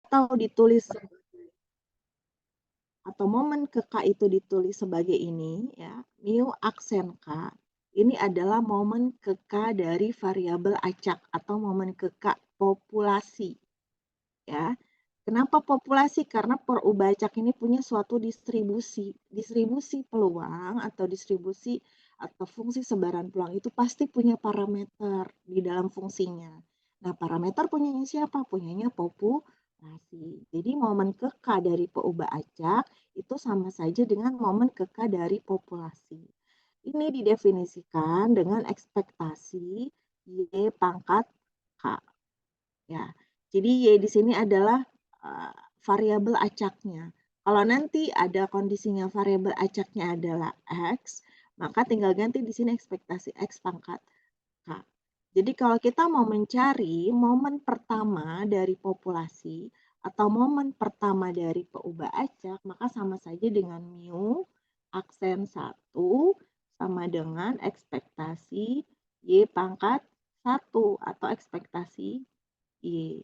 atau ditulis atau momen ke K itu ditulis sebagai ini ya, mu aksen K ini adalah momen ke K dari variabel acak atau momen ke K populasi ya. Kenapa populasi? Karena perubah acak ini punya suatu distribusi peluang atau distribusi atau fungsi sebaran peluang itu pasti punya parameter di dalam fungsinya. Nah, parameter punyanya siapa? Punyanya populasi. Jadi momen ke K dari perubah acak itu sama saja dengan momen ke K dari populasi. Ini didefinisikan dengan ekspektasi Y pangkat K. Ya, jadi Y di sini adalah variabel acaknya. Kalau nanti ada kondisinya variabel acaknya adalah X, maka tinggal ganti di sini ekspektasi X pangkat K. Jadi kalau kita mau mencari momen pertama dari populasi atau momen pertama dari perubah acak, maka sama saja dengan mu aksen 1 sama dengan ekspektasi Y pangkat 1 atau ekspektasi Y.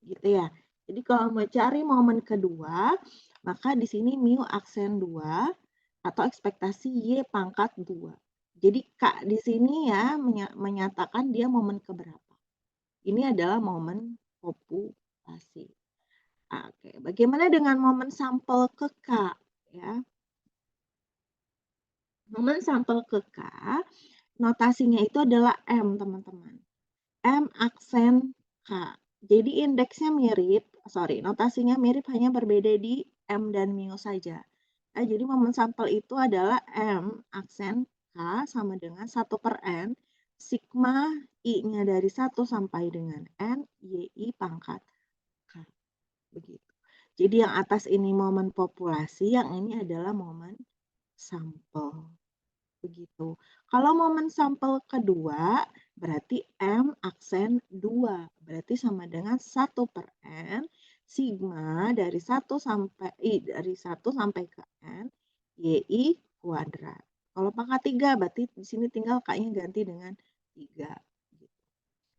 Gitu ya. Jadi kalau mau cari momen kedua, maka di sini mu aksen 2 atau ekspektasi Y pangkat 2. Jadi K di sini ya menyatakan dia momen keberapa. Ini adalah momen populasi. Oke, bagaimana dengan momen sampel ke K ya? Momen sampel ke K notasinya itu adalah M, teman-teman. M aksen K. Jadi indeksnya mirip, notasinya mirip hanya berbeda di M dan mu saja. Jadi momen sampel itu adalah M aksen K sama dengan 1/N sigma I-nya dari 1 sampai dengan N, YI pangkat K. Begitu. Jadi yang atas ini momen populasi, yang ini adalah momen sampel. Begitu. Kalau momen sampel kedua, berarti M aksen 2. Berarti sama dengan 1/N sigma dari 1 sampai dari 1 sampai ke N YI kuadrat. Kalau pangkat 3 berarti di sini tinggal K-nya ganti dengan 3.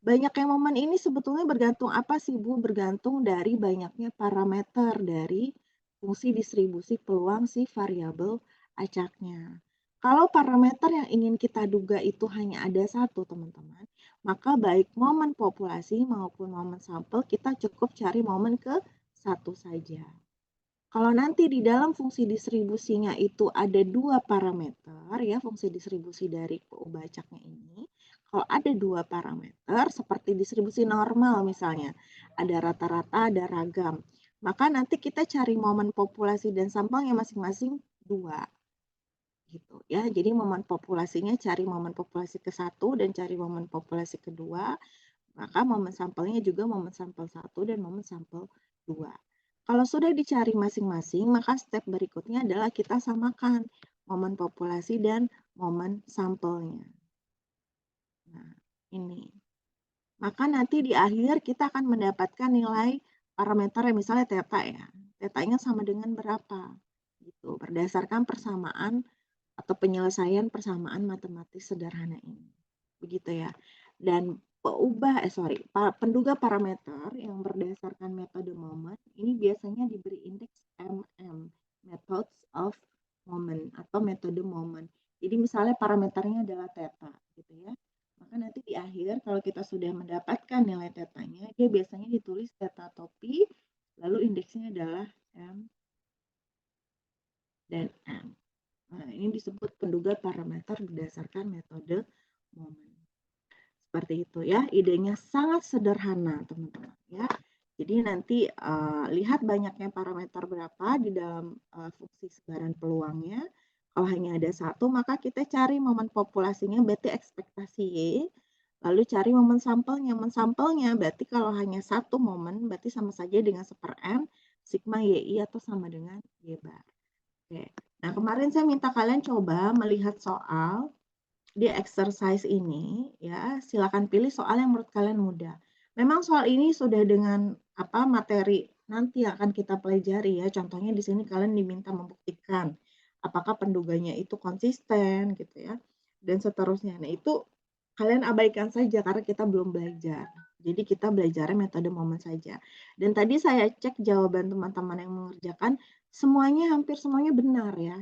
Banyaknya momen ini sebetulnya bergantung apa sih Bu? Bergantung dari banyaknya parameter dari fungsi distribusi peluang si variabel acaknya. Kalau parameter yang ingin kita duga itu hanya ada satu, teman-teman, maka baik momen populasi maupun momen sampel kita cukup cari momen ke satu saja. Kalau nanti di dalam fungsi distribusinya itu ada dua parameter, ya fungsi distribusi dari perubah acaknya ini, kalau ada dua parameter seperti distribusi normal misalnya, ada rata-rata, ada ragam, maka nanti kita cari momen populasi dan sampelnya masing-masing dua. Gitu ya. Jadi momen populasinya cari momen populasi ke-1 dan cari momen populasi kedua, maka momen sampelnya juga momen sampel 1 dan momen sampel 2. Kalau sudah dicari masing-masing, maka step berikutnya adalah kita samakan momen populasi dan momen sampelnya. Nah, ini. Maka nanti di akhir kita akan mendapatkan nilai parameter misalnya theta ya. Theta-nya sama dengan berapa? Gitu, berdasarkan persamaan atau penyelesaian persamaan matematis sederhana ini. Begitu ya. Dan penduga parameter yang berdasarkan metode moment ini biasanya diberi indeks MM, methods of moment atau metode moment. Jadi misalnya parameternya adalah theta gitu ya. Maka nanti di akhir kalau kita sudah mendapatkan nilai tetanya, dia biasanya ditulis theta topi, lalu indeksnya adalah M dan M. Nah, ini disebut penduga parameter berdasarkan metode moment. Seperti itu ya, idenya sangat sederhana teman-teman ya. Jadi nanti lihat banyaknya parameter berapa di dalam fungsi sebaran peluangnya. Kalau hanya ada satu, maka kita cari momen populasinya berarti ekspektasi Y. Lalu cari momen sampelnya. Momen sampelnya berarti kalau hanya satu momen berarti sama saja dengan 1/N sigma YI atau sama dengan Y bar. Oke. Nah, kemarin saya minta kalian coba melihat soal di exercise ini ya, silakan pilih soal yang menurut kalian mudah. Memang soal ini sudah dengan materi nanti akan kita pelajari ya. Contohnya di sini kalian diminta membuktikan apakah penduganya itu konsisten gitu ya dan seterusnya. Nah, itu kalian abaikan saja karena kita belum belajar. Jadi kita belajarnya metode momen saja. Dan tadi saya cek jawaban teman-teman yang mengerjakan, hampir semuanya benar ya.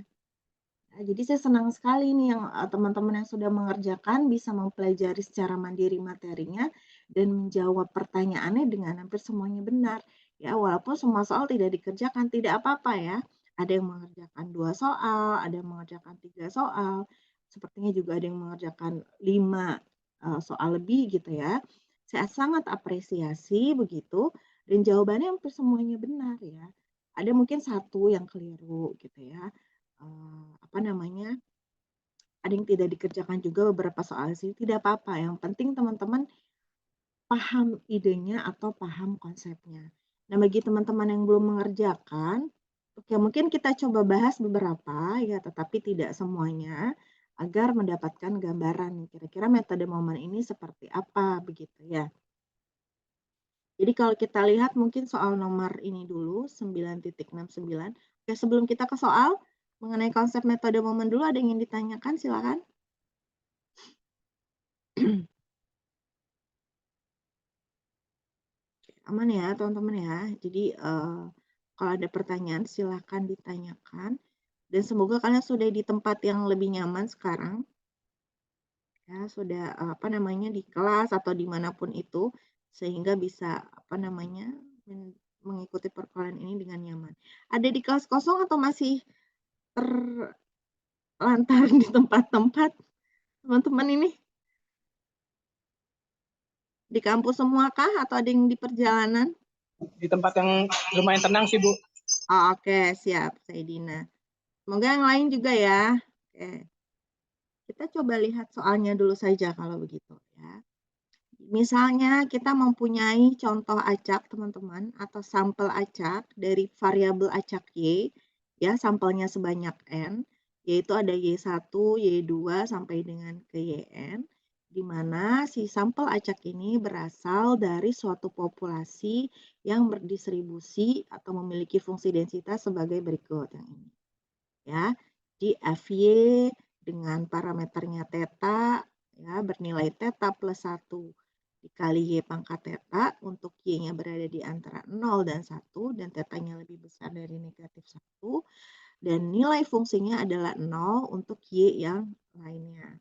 Nah, jadi saya senang sekali nih yang teman-teman yang sudah mengerjakan bisa mempelajari secara mandiri materinya dan menjawab pertanyaannya dengan hampir semuanya benar. Ya, walaupun semua soal tidak dikerjakan, tidak apa-apa ya. Ada yang mengerjakan 2 soal, ada yang mengerjakan 3 soal, sepertinya juga ada yang mengerjakan 5 soal lebih gitu ya. Saya sangat apresiasi begitu dan jawabannya hampir semuanya benar ya. Ada mungkin satu yang keliru gitu ya. Apa namanya, ada yang tidak dikerjakan juga beberapa soal sih, tidak apa-apa, yang penting teman-teman paham idenya atau paham konsepnya. Nah, bagi teman-teman yang belum mengerjakan, oke mungkin kita coba bahas beberapa ya, tetapi tidak semuanya, agar mendapatkan gambaran nih, kira-kira metode momen ini seperti apa, begitu ya. Jadi kalau kita lihat mungkin soal nomor ini dulu, 9.69. Oke, sebelum kita ke soal, mengenai konsep metode momen dulu ada yang ingin ditanyakan, silakan. Aman ya teman-teman ya. Jadi kalau ada pertanyaan silahkan ditanyakan. Dan semoga kalian sudah di tempat yang lebih nyaman sekarang. Ya, sudah apa namanya di kelas atau dimanapun itu. Sehingga bisa apa namanya mengikuti perkuliahan ini dengan nyaman. Ada di kelas kosong atau masih terlantar di tempat-tempat teman-teman ini? Di kampus semua kah atau ada yang di perjalanan? Di tempat yang lumayan tenang sih, Bu. Oh, oke, siap, Saidina. Semoga yang lain juga ya. Oke. Kita coba lihat soalnya dulu saja kalau begitu ya. Misalnya kita mempunyai contoh acak teman-teman atau sampel acak dari variabel acak Y, ya sampelnya sebanyak N, yaitu ada Y1, Y2 sampai dengan ke Yn, di mana si sampel acak ini berasal dari suatu populasi yang berdistribusi atau memiliki fungsi densitas sebagai berikut yang ini. Ya, di Fy dengan parameternya theta ya bernilai theta plus 1 dikali Y pangkat theta untuk Y-nya berada di antara 0 dan 1 dan theta-nya lebih besar dari negatif 1 dan nilai fungsinya adalah 0 untuk Y yang lainnya.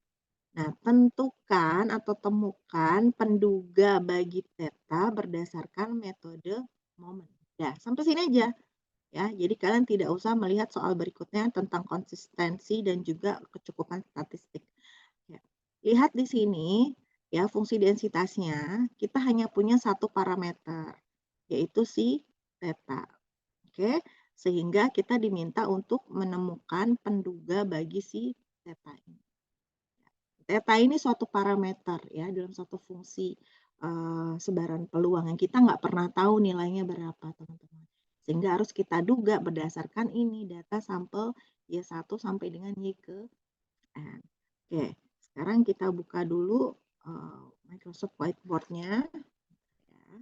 Nah, tentukan atau temukan penduga bagi theta berdasarkan metode momen. Nah, sampai sini aja. Ya, jadi kalian tidak usah melihat soal berikutnya tentang konsistensi dan juga kecukupan statistik. Ya. Lihat di sini, ya fungsi densitasnya kita hanya punya satu parameter, yaitu si theta. Oke, sehingga kita diminta untuk menemukan penduga bagi si theta ini. Theta ini suatu parameter ya dalam suatu fungsi sebaran peluang yang kita nggak pernah tahu nilainya berapa teman-teman. Sehingga harus kita duga berdasarkan ini data sampel Y1 sampai dengan Y ke N. Oke, sekarang kita buka dulu Microsoft Whiteboard-nya. Ya.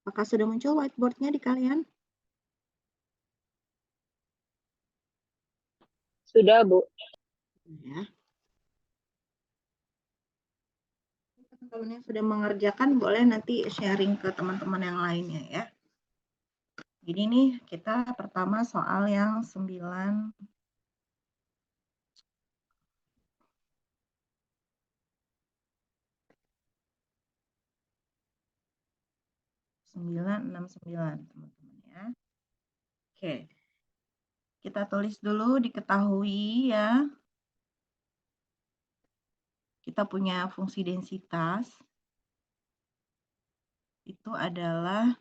Apakah sudah muncul whiteboard-nya di kalian? Sudah, Bu. Ya. Teman-teman yang sudah mengerjakan boleh nanti sharing ke teman-teman yang lainnya ya. Jadi nih kita pertama soal yang 9. 969 teman-teman ya. Oke. Kita tulis dulu diketahui ya. Kita punya fungsi densitas itu adalah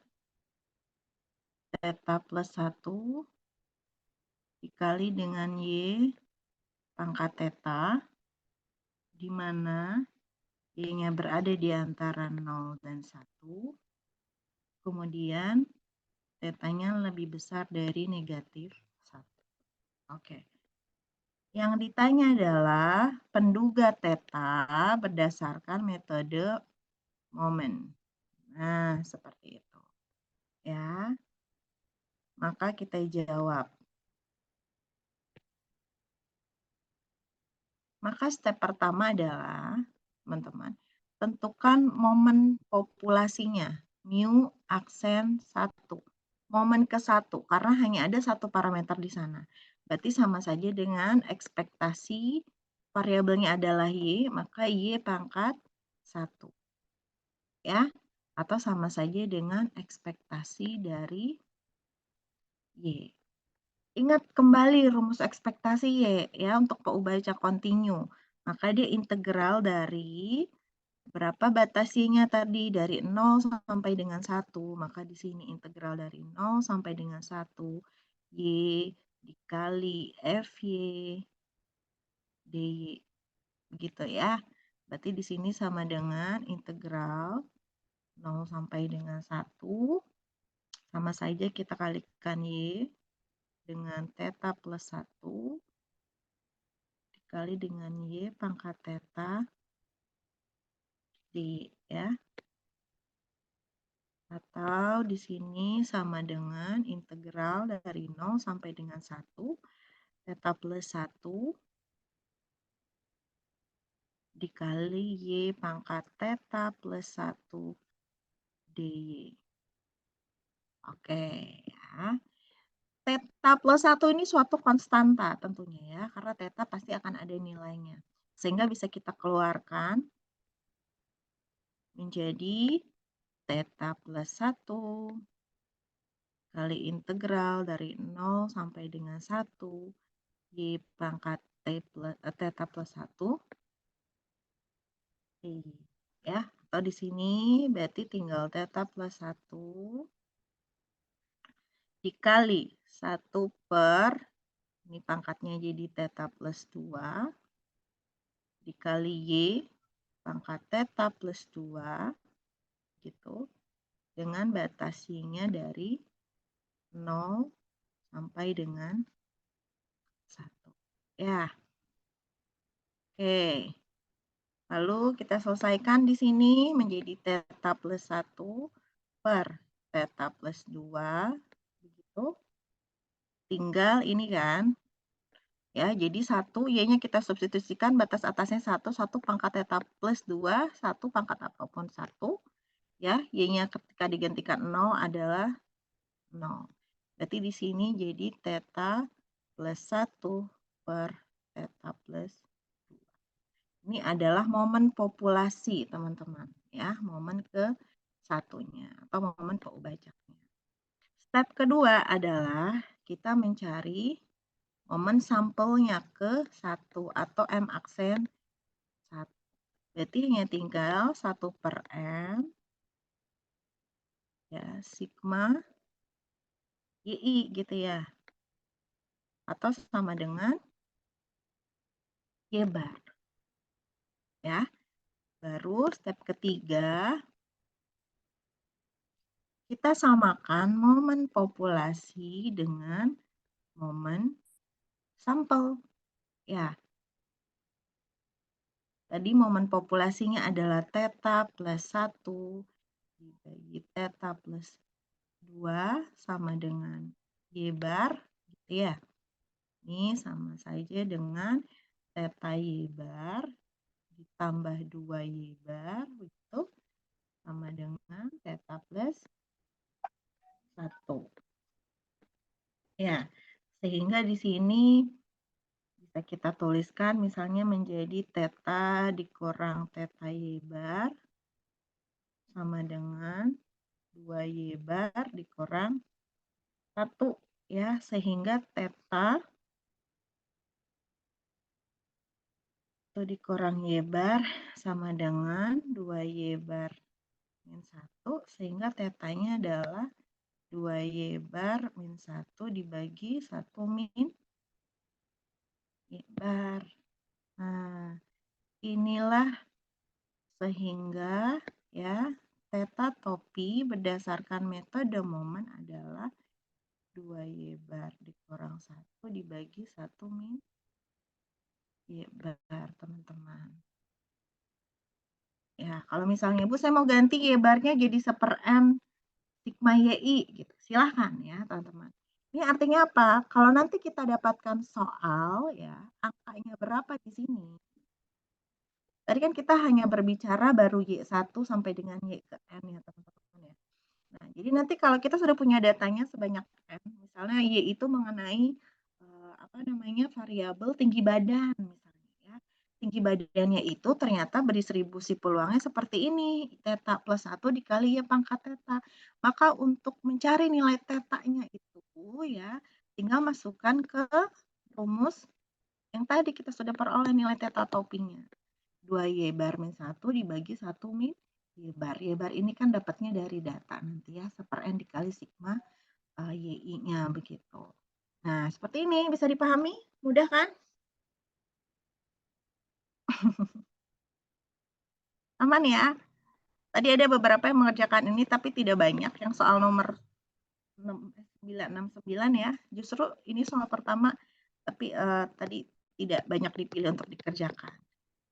theta plus 1 dikali dengan Y pangkat theta, di mana Y-nya berada di antara 0 dan 1, kemudian theta-nya lebih besar dari negatif 1. Oke. Yang ditanya adalah penduga theta berdasarkan metode momen. Nah, seperti itu. Ya. Maka kita jawab. Maka step pertama adalah, teman-teman, tentukan momen populasinya, mu aksen 1. Momen ke-1, karena hanya ada satu parameter di sana. Berarti sama saja dengan ekspektasi variabelnya adalah Y, maka Y pangkat 1. Ya, atau sama saja dengan ekspektasi dari Y. Ingat kembali rumus ekspektasi Y ya untuk PU-baca kontinu. Maka dia integral dari berapa batas Y-nya tadi dari 0 sampai dengan 1. Maka di sini integral dari 0 sampai dengan 1 Y dikali FY DY. Begitu ya. Berarti di sini sama dengan integral 0 sampai dengan 1. Sama saja kita kalikan Y dengan theta plus 1 dikali dengan Y pangkat theta D ya. Atau di sini sama dengan integral dari 0 sampai dengan 1 theta plus 1 dikali Y pangkat theta plus 1 DY. Oke ya. Theta plus 1 ini suatu konstanta tentunya ya, karena theta pasti akan ada nilainya. Sehingga bisa kita keluarkan menjadi theta plus 1 kali integral dari 0 sampai dengan 1 Y pangkat theta plus 1 ya. Atau di sini berarti tinggal theta plus 1 dikali 1 per, ini pangkatnya jadi theta plus 2 dikali Y pangkat theta plus 2 gitu, dengan batas Y-nya dari 0 sampai dengan 1 ya. Oke, lalu kita selesaikan di sini menjadi theta plus 1 per theta plus 2 begitu. Tinggal ini kan ya, jadi 1 Y-nya kita substitusikan, batas atasnya 1 pangkat theta plus 2 1 pangkat apapun 1 ya. Y-nya ketika digantikan 0 adalah 0. Berarti di sini jadi theta plus 1 per theta plus 2. Ini adalah momen populasi, teman-teman ya, momen ke-1-nya atau momen PU-bacaknya. Step kedua adalah kita mencari momen sampelnya ke-1 atau M aksen 1. Berarti hanya tinggal 1 per M ya, sigma YI gitu ya. Atau sama dengan Y bar. Ya. Baru step ketiga, kita samakan momen populasi dengan momen sampel. Ya. Tadi momen populasinya adalah theta plus 1 dibagi theta plus 2 sama dengan Y bar gitu ya. Ini sama saja dengan theta Y bar ditambah 2Y bar begitu sama dengan theta plus 1. Ya, sehingga di sini bisa kita tuliskan misalnya menjadi theta dikurang theta Y bar sama dengan 2Y bar dikurang 1 ya, sehingga theta itu dikurang Y bar sama dengan 2Y bar min 1 sehingga tetanya adalah 2Y bar min 1 dibagi 1 min Y bar. Nah, inilah sehingga ya theta topi berdasarkan metode momen adalah 2Y bar dikurang 1 dibagi 1 min Y bar, teman-teman. Ya, kalau misalnya Ibu saya mau ganti Y barnya jadi 1/n sigma YI gitu. Silahkan ya, teman-teman. Ini artinya apa? Kalau nanti kita dapatkan soal ya, angkanya berapa di sini? Tadi kan kita hanya berbicara baru Y1 sampai dengan Y ke N ya, teman-teman ya. Nah, jadi nanti kalau kita sudah punya datanya sebanyak N, misalnya Y itu mengenai variabel tinggi badan misalnya ya. Tinggi badannya itu ternyata berdistribusi peluangnya seperti ini, theta plus 1 dikali Y pangkat theta. Maka untuk mencari nilai tetanya itu ya, tinggal masukkan ke rumus yang tadi kita sudah peroleh nilai theta topinya. 2Y bar min 1 dibagi 1 min Y bar. Y bar ini kan dapatnya dari data nanti ya, 1/n dikali sigma YI-nya begitu. Nah, seperti ini bisa dipahami? Mudah kan? Aman ya? Tadi ada beberapa yang mengerjakan ini tapi tidak banyak, yang soal nomor 969 ya. Justru ini soal pertama tapi tadi tidak banyak dipilih untuk dikerjakan.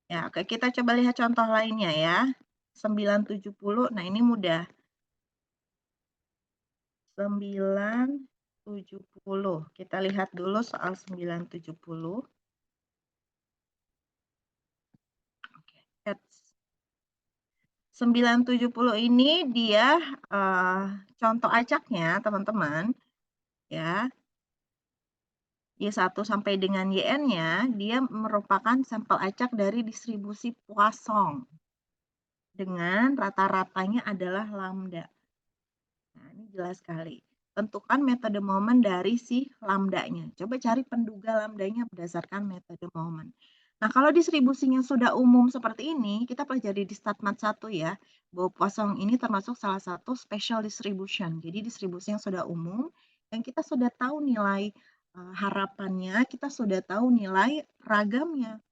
Ya, oke, kita coba lihat contoh lainnya ya. 970. Nah, ini mudah. 970. Kita lihat dulu soal 970. Oke. 970 ini dia contoh acaknya, teman-teman. Ya. Y1 sampai dengan YN-nya, dia merupakan sampel acak dari distribusi Poisson. Dengan rata-ratanya adalah lambda. Nah, ini jelas sekali. Tentukan metode momen dari si lambdanya. Coba cari penduga lambdanya berdasarkan metode momen. Nah, kalau distribusinya sudah umum seperti ini, kita pelajari di Statmat 1 ya, bahwa Poisson ini termasuk salah satu special distribution. Jadi distribusi yang sudah umum, yang kita sudah tahu nilai harapannya, kita sudah tahu nilai ragamnya.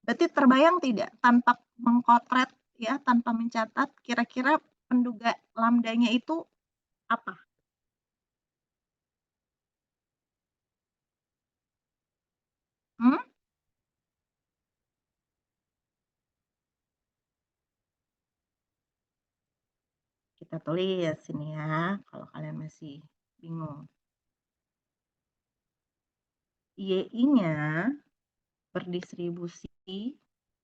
Berarti terbayang tidak tanpa mengkotret ya, tanpa mencatat kira-kira penduga lambdanya itu apa? Hmm? Kita tulis sini ya, kalau kalian masih bingung. Y-nya berdistribusi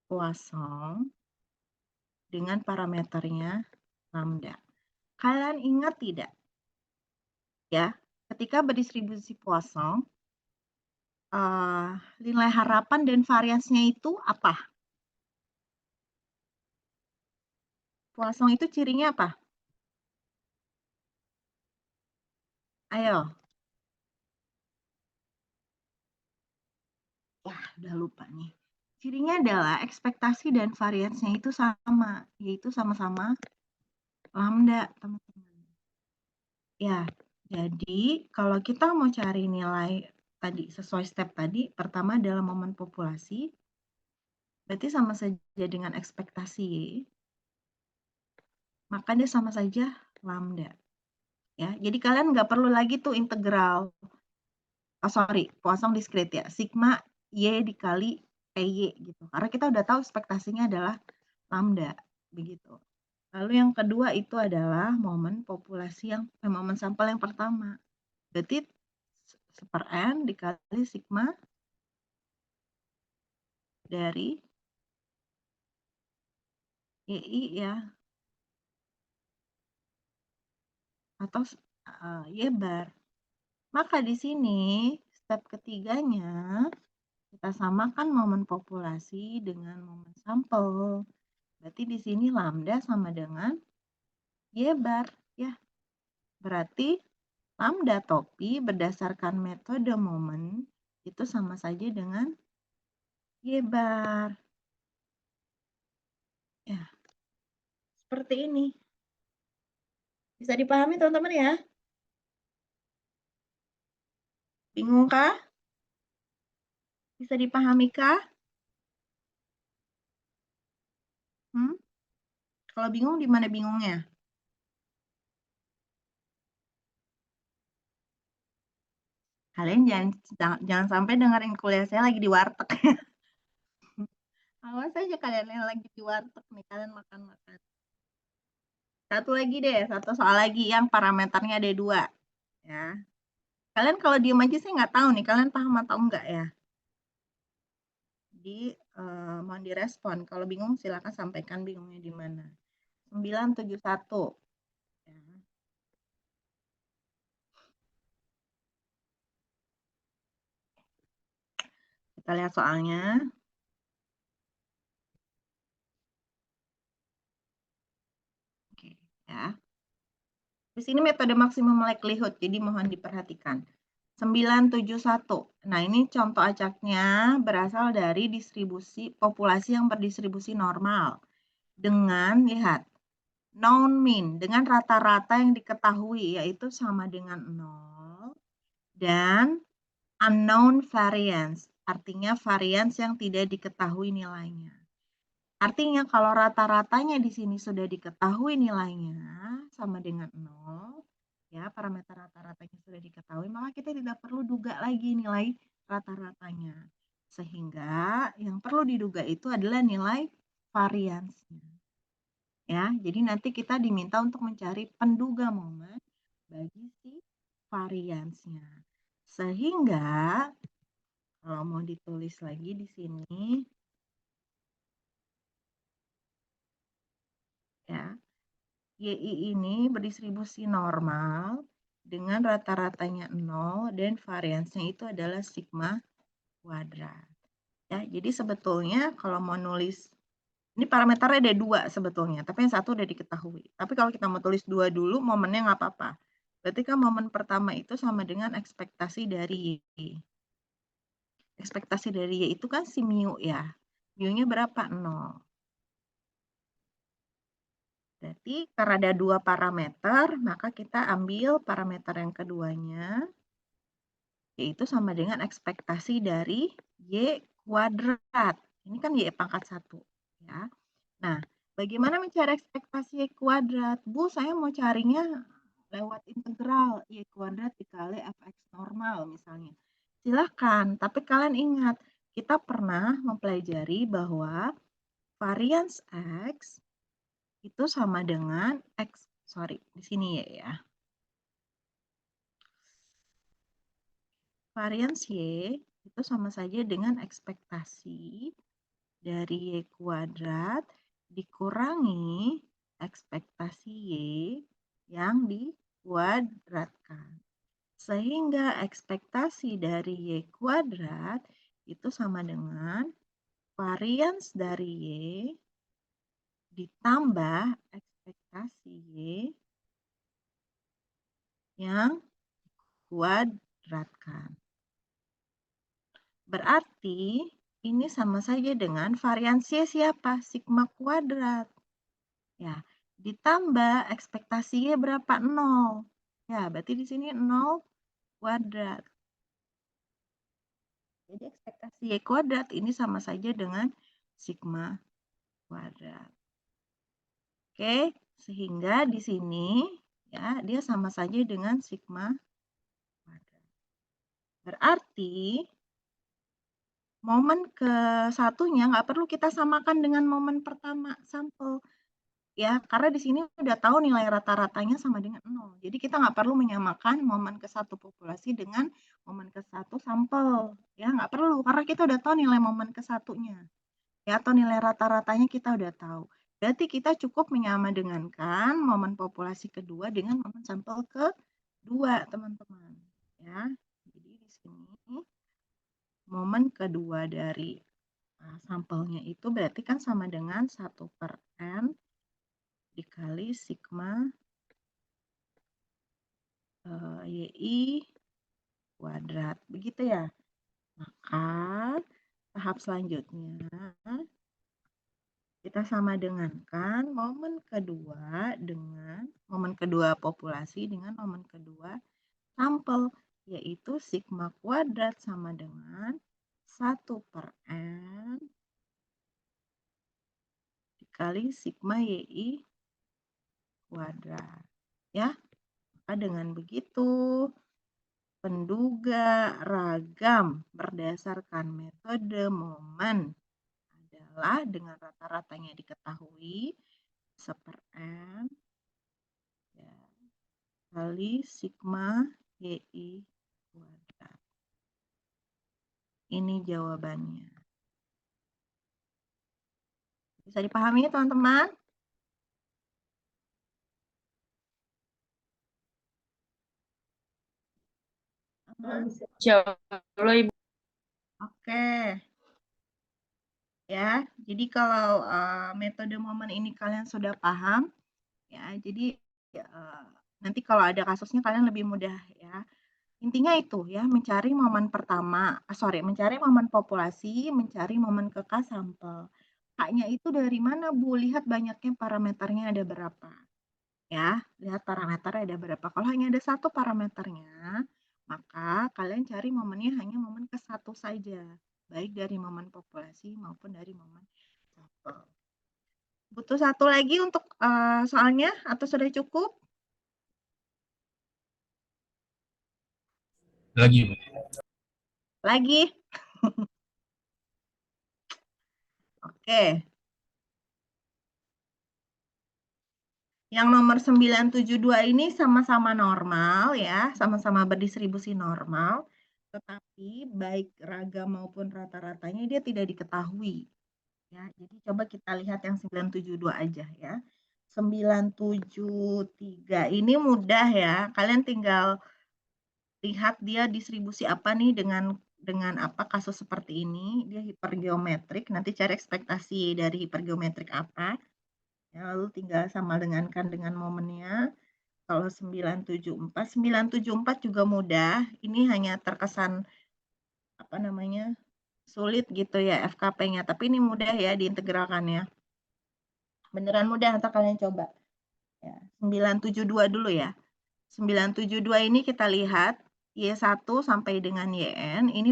Poisson dengan parameternya lambda. Kalian ingat tidak? Ya, ketika berdistribusi Poisson, nilai harapan dan variasinya itu apa? Poisson itu cirinya apa? Ayo. Wah, udah lupa nih. Cirinya adalah ekspektasi dan variasinya itu sama, yaitu sama-sama lambda, teman-teman. Ya, jadi kalau kita mau cari nilai tadi sesuai step tadi, pertama adalah momen populasi, berarti sama saja dengan ekspektasi, maka dia sama saja lambda. Ya, jadi kalian nggak perlu lagi tuh integral. Poisson diskrit ya, sigma Y dikali PY gitu. Karena kita udah tahu ekspektasinya adalah lambda, begitu. Lalu yang kedua itu adalah momen populasi momen sampel yang pertama. Berarti 1/n dikali sigma dari YI ya, atau Y bar. Maka di sini step ketiganya kita samakan momen populasi dengan momen sampel. Berarti di sini lambda sama dengan Y bar ya. Berarti lambda topi berdasarkan metode momen itu sama saja dengan Y bar. Ya. Seperti ini. Bisa dipahami teman-teman ya? Bingung kah? Bisa dipahami kah? Kalau bingung di mana bingungnya? Kalian jangan sampai dengerin kuliah saya lagi di warteg. Awas aja kalian yang lagi di warteg nih, kalian makan-makan. Satu lagi deh, satu soal lagi yang parameternya ada 2. Ya. Kalian kalau diem aja saya nggak tahu nih, kalian paham atau enggak ya? Mohon direspon. Kalau bingung silakan sampaikan bingungnya di mana. 971. Ya. Kita lihat soalnya. Oke, ya. Di sini metode maksimum likelihood, jadi mohon diperhatikan. 971. Nah, ini contoh acaknya berasal dari distribusi populasi yang berdistribusi normal. Dengan, lihat, known mean, dengan rata-rata yang diketahui, yaitu sama dengan 0. Dan unknown variance, artinya variance yang tidak diketahui nilainya. Artinya kalau rata-ratanya di sini sudah diketahui nilainya sama dengan 0, ya parameter rata-ratanya sudah diketahui, maka kita tidak perlu duga lagi nilai rata-ratanya. Sehingga yang perlu diduga itu adalah nilai variansnya. Ya, jadi nanti kita diminta untuk mencari penduga momen bagi si variansnya. Sehingga kalau mau ditulis lagi di sini, ya, YI ini berdistribusi normal dengan rata-ratanya 0 dan variansnya itu adalah sigma kuadrat. Ya, jadi sebetulnya kalau mau nulis, ini parameternya ada 2 sebetulnya, tapi yang satu udah diketahui. Tapi kalau kita mau tulis 2 dulu, momennya nggak apa-apa. Berarti kan momen pertama itu sama dengan ekspektasi dari Y. Ekspektasi dari Y itu kan si mu ya. Mu-nya berapa? 0. Berarti karena ada 2 parameter, maka kita ambil parameter yang keduanya, yaitu sama dengan ekspektasi dari Y kuadrat. Ini kan Y pangkat 1. Ya. Nah, bagaimana mencari ekspektasi Y kuadrat? Bu, saya mau carinya lewat integral Y kuadrat dikali fx normal misalnya. Silahkan, tapi kalian ingat, kita pernah mempelajari bahwa varians X itu sama dengan X, sorry, di sini ya. Varians Y itu sama saja dengan ekspektasi dari Y kuadrat dikurangi ekspektasi Y yang dikuadratkan. Sehingga ekspektasi dari Y kuadrat itu sama dengan varians dari Y ditambah ekspektasi Y yang kuadratkan. Berarti ini sama saja dengan varians Y siapa? Sigma kuadrat. Ya, ditambah ekspektasi Y berapa? 0. Ya, berarti di sini 0 kuadrat. Jadi ekspektasi Y kuadrat ini sama saja dengan sigma kuadrat. Oke, sehingga di sini ya dia sama saja dengan sigma kuadrat. Berarti momen ke satunya nggak perlu kita samakan dengan momen pertama sampel. Ya, karena di sini udah tahu nilai rata-ratanya sama dengan 0. Jadi kita nggak perlu menyamakan momen ke satu populasi dengan momen ke satu sampel. Ya, nggak perlu, karena kita udah tahu nilai momen ke satunya. Ya, atau nilai rata-ratanya kita udah tahu. Berarti kita cukup menyamadengankan momen populasi kedua dengan momen sampel kedua, teman-teman. Ya, jadi di sini momen kedua dari sampelnya itu berarti kan sama dengan 1/n dikali sigma YI kuadrat. Begitu ya. Maka tahap selanjutnya Kita sama dengankan momen kedua populasi dengan momen kedua sampel, yaitu sigma kuadrat sama dengan 1/n dikali sigma YI kuadrat. Ya, maka dengan begitu penduga ragam berdasarkan metode momen adalah dengan rata-ratanya diketahui 1/n ya, kali sigma YI kuadrat. Ini jawabannya. Bisa dipahami teman-teman? Jauh, Ibu. Oke. Ya, jadi kalau metode momen ini kalian sudah paham, ya, jadi nanti kalau ada kasusnya kalian lebih mudah ya. Intinya itu ya, mencari momen pertama, mencari momen populasi, mencari momen K sampel. K-nya itu dari mana, Bu? Lihat banyaknya parameternya ada berapa. Ya, lihat parameternya ada berapa. Kalau hanya ada satu parameternya, maka kalian cari momennya hanya momen ke-1 saja. Baik dari momen populasi maupun dari momen sampel. Butuh satu lagi untuk soalnya atau sudah cukup? Lagi, Bu. Lagi? Oke. Yang nomor 972 ini sama-sama normal ya, sama-sama berdistribusi normal, tetapi baik ragam maupun rata-ratanya dia tidak diketahui. Ya, jadi coba kita lihat yang 972 aja ya. 973 ini mudah ya. Kalian tinggal lihat dia distribusi apa nih dengan apa kasus seperti ini. Dia hipergeometrik. Nanti cari ekspektasi dari hipergeometrik apa. Ya, lalu tinggal sama dengankan dengan momennya. Kalau 974 juga mudah. Ini hanya terkesan apa namanya? Sulit gitu ya FKP-nya, tapi ini mudah ya diintegralkannya. Beneran mudah, ntar kalian coba. Ya, 972 dulu ya. 972 ini kita lihat Y1 sampai dengan YN ini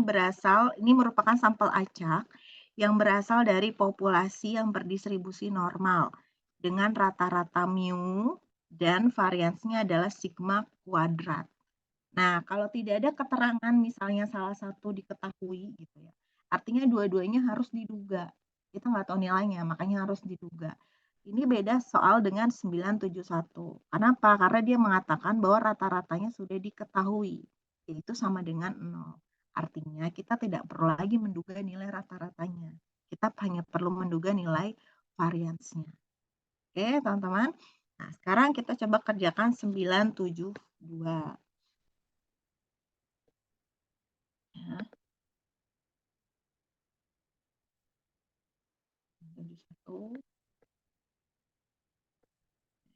merupakan sampel acak yang berasal dari populasi yang berdistribusi normal dengan rata-rata mu dan variansinya adalah sigma kuadrat. Nah, kalau tidak ada keterangan misalnya salah satu diketahui gitu ya, artinya dua-duanya harus diduga. Kita nggak tahu nilainya, makanya harus diduga. Ini beda soal dengan 971. Kenapa? Karena dia mengatakan bahwa rata-ratanya sudah diketahui, yaitu sama dengan 0. Artinya kita tidak perlu lagi menduga nilai rata-ratanya. Kita hanya perlu menduga nilai variansnya. Oke, teman-teman. Nah, sekarang kita coba kerjakan 972. Ya. 71.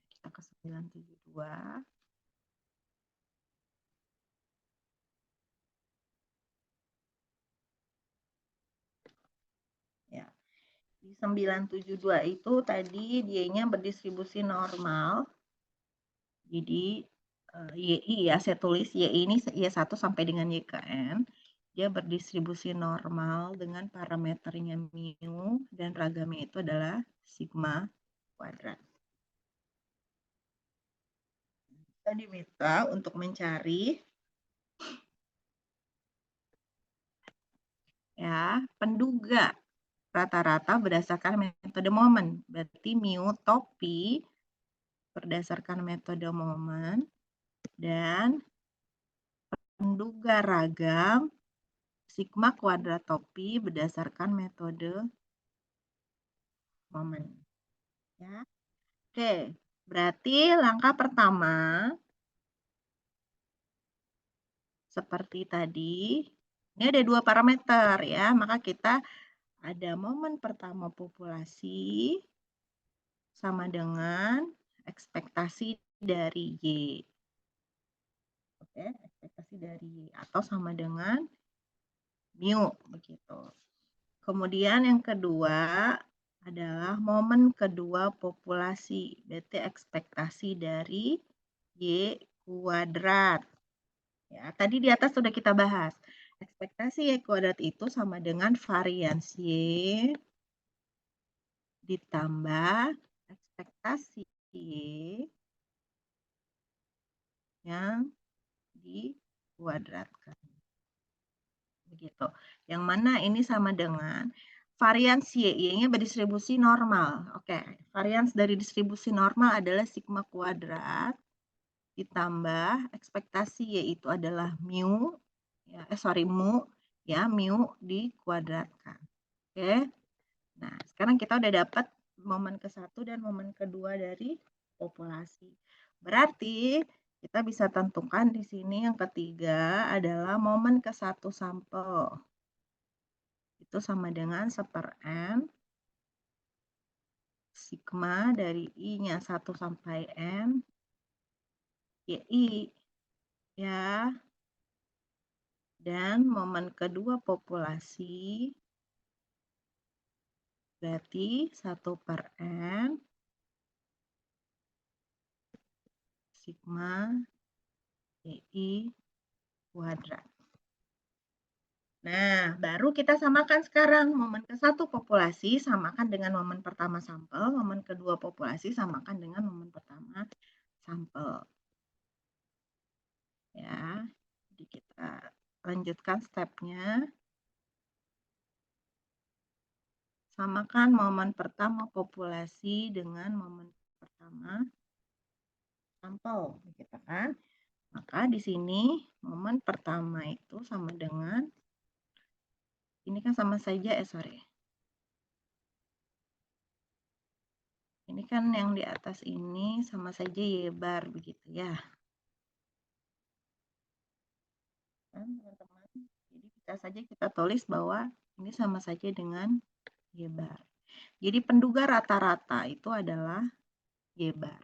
Kita ke 972. Ya. Di 972 itu tadi dia-nya berdistribusi normal. Jadi YI ya, saya tulis YI ini Y1 sampai dengan YKN. Dia berdistribusi normal dengan parameternya mu dan ragamnya itu adalah sigma kuadrat. Kita diminta untuk mencari ya penduga rata-rata berdasarkan metode momen. Berarti mu topi berdasarkan metode momen dan penduga ragam sigma kuadrat topi berdasarkan metode momen. Ya. Oke, berarti langkah pertama seperti tadi, ini ada dua parameter ya, maka kita ada momen pertama populasi sama dengan ekspektasi dari Y. Oke, ekspektasi dari Y atau sama dengan mu begitu. Kemudian yang kedua adalah momen kedua populasi. Berarti ekspektasi dari Y kuadrat. Ya, tadi di atas sudah kita bahas. Ekspektasi Y kuadrat itu sama dengan varians Y ditambah ekspektasi Y yang dikuadratkan. Begitu. Yang mana ini sama dengan varians Y-nya berdistribusi normal. Oke, varians dari distribusi normal adalah sigma kuadrat ditambah ekspektasi Y itu adalah mu, ya, mu, ya, mu dikuadratkan. Oke. Nah, sekarang kita udah dapat momen ke-1 dan momen kedua dari populasi. Berarti kita bisa tentukan di sini yang ketiga adalah momen ke-1 sampel. Itu sama dengan 1/n sigma dari I-nya 1 sampai N YI, ya. Dan momen kedua populasi berarti 1/n sigma YI kuadrat. Nah, baru kita samakan sekarang. Momen ke-1 populasi samakan dengan momen pertama sampel. Momen kedua populasi samakan dengan momen pertama sampel. Ya, jadi kita lanjutkan stepnya. Samakan momen pertama populasi dengan momen pertama sampel. Gitu kan? Maka di sini momen pertama itu sama dengan, ini kan sama saja, ini kan yang di atas ini sama saja Y bar, begitu ya. Kan, teman-teman? Jadi bisa saja kita tulis bahwa ini sama saja dengan Y bar. Jadi penduga rata-rata itu adalah Y bar.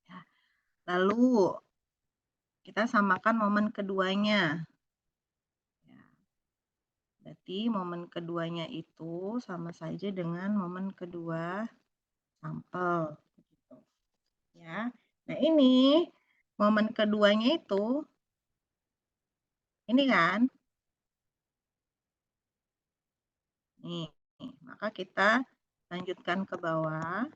Ya. Lalu kita samakan momen keduanya. Berarti momen keduanya itu sama saja dengan momen kedua sampel. Gitu. Ya. Nah, ini momen keduanya itu, ini kan. Nih, maka kita lanjutkan ke bawah.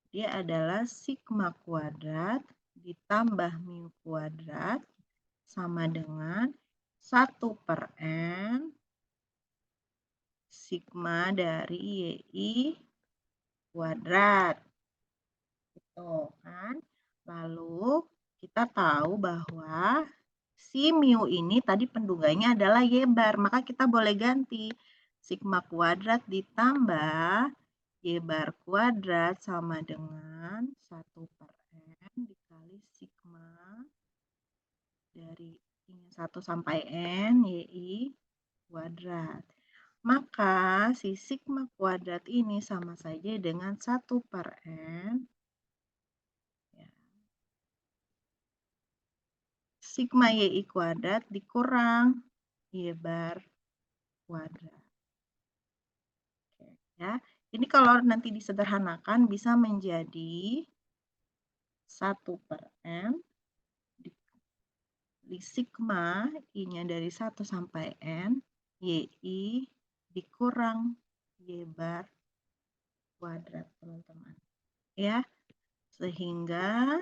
Dia adalah sigma kuadrat ditambah mu kuadrat sama dengan 1/n sigma dari YI kuadrat. Gitu kan. Lalu kita tahu bahwa si mu ini tadi penduganya adalah Y bar, maka kita boleh ganti sigma kuadrat ditambah Y bar kuadrat sama dengan 1/n dikali sigma dari 1 sampai N YI kuadrat. Maka si sigma kuadrat ini sama saja dengan 1/n ya, sigma YI kuadrat dikurang Y bar kuadrat. Oke, ya. Ini kalau nanti disederhanakan bisa menjadi 1/n di sigma I-nya dari 1 sampai N YI dikurang Y bar kuadrat, teman-teman. Ya, sehingga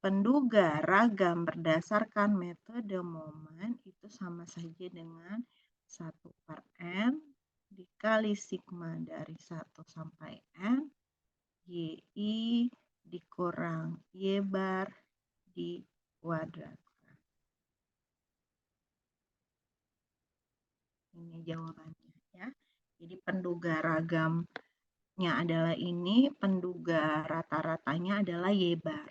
penduga ragam berdasarkan metode momen itu sama saja dengan 1/n dikali sigma dari 1 sampai N YI dikurang Y bar dikuadratkan. Ini jawabannya ya. Jadi penduga ragamnya adalah ini, penduga rata-ratanya adalah Y bar.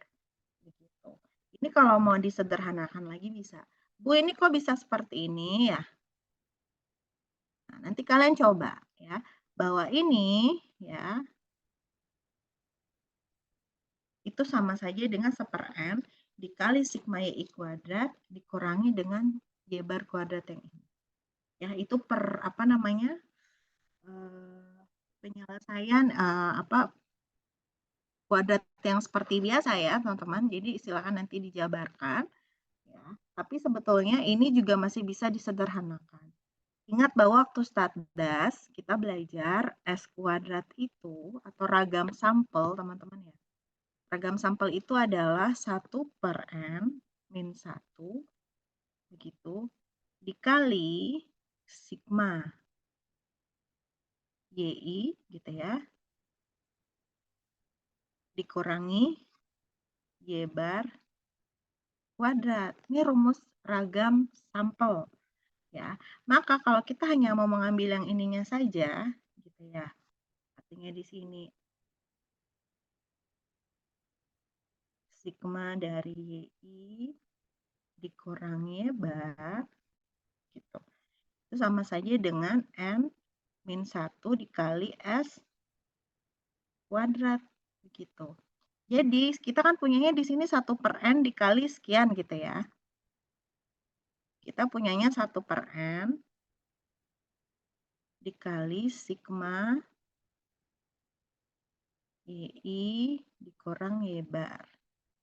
Begitu. Ini kalau mau disederhanakan lagi bisa. Bu, ini kok bisa seperti ini ya? Nah, nanti kalian coba ya, bahwa ini ya itu sama saja dengan 1/n dikali sigma YI kuadrat dikurangi dengan Y bar kuadrat yang ini. Ya, itu per apa namanya? Penyelesaian kuadrat yang seperti biasa ya, teman-teman. Jadi silakan nanti dijabarkan ya. Tapi sebetulnya ini juga masih bisa disederhanakan. Ingat bahwa waktu statdas kita belajar S kuadrat itu atau ragam sampel, teman-teman ya. Ragam sampel itu adalah 1 per N min 1 begitu dikali sigma YI gitu ya dikurangi Y bar kuadrat. Ini rumus ragam sampel ya. Maka kalau kita hanya mau mengambil yang ininya saja gitu ya. Artinya di sini sigma dari YI dikurangi bar gitu. Itu sama saja dengan N min 1 dikali S kuadrat begitu. Jadi kita kan punyanya di sini 1 per N dikali sekian gitu ya. Kita punyanya 1 per N dikali sigma YI dikurang Y bar.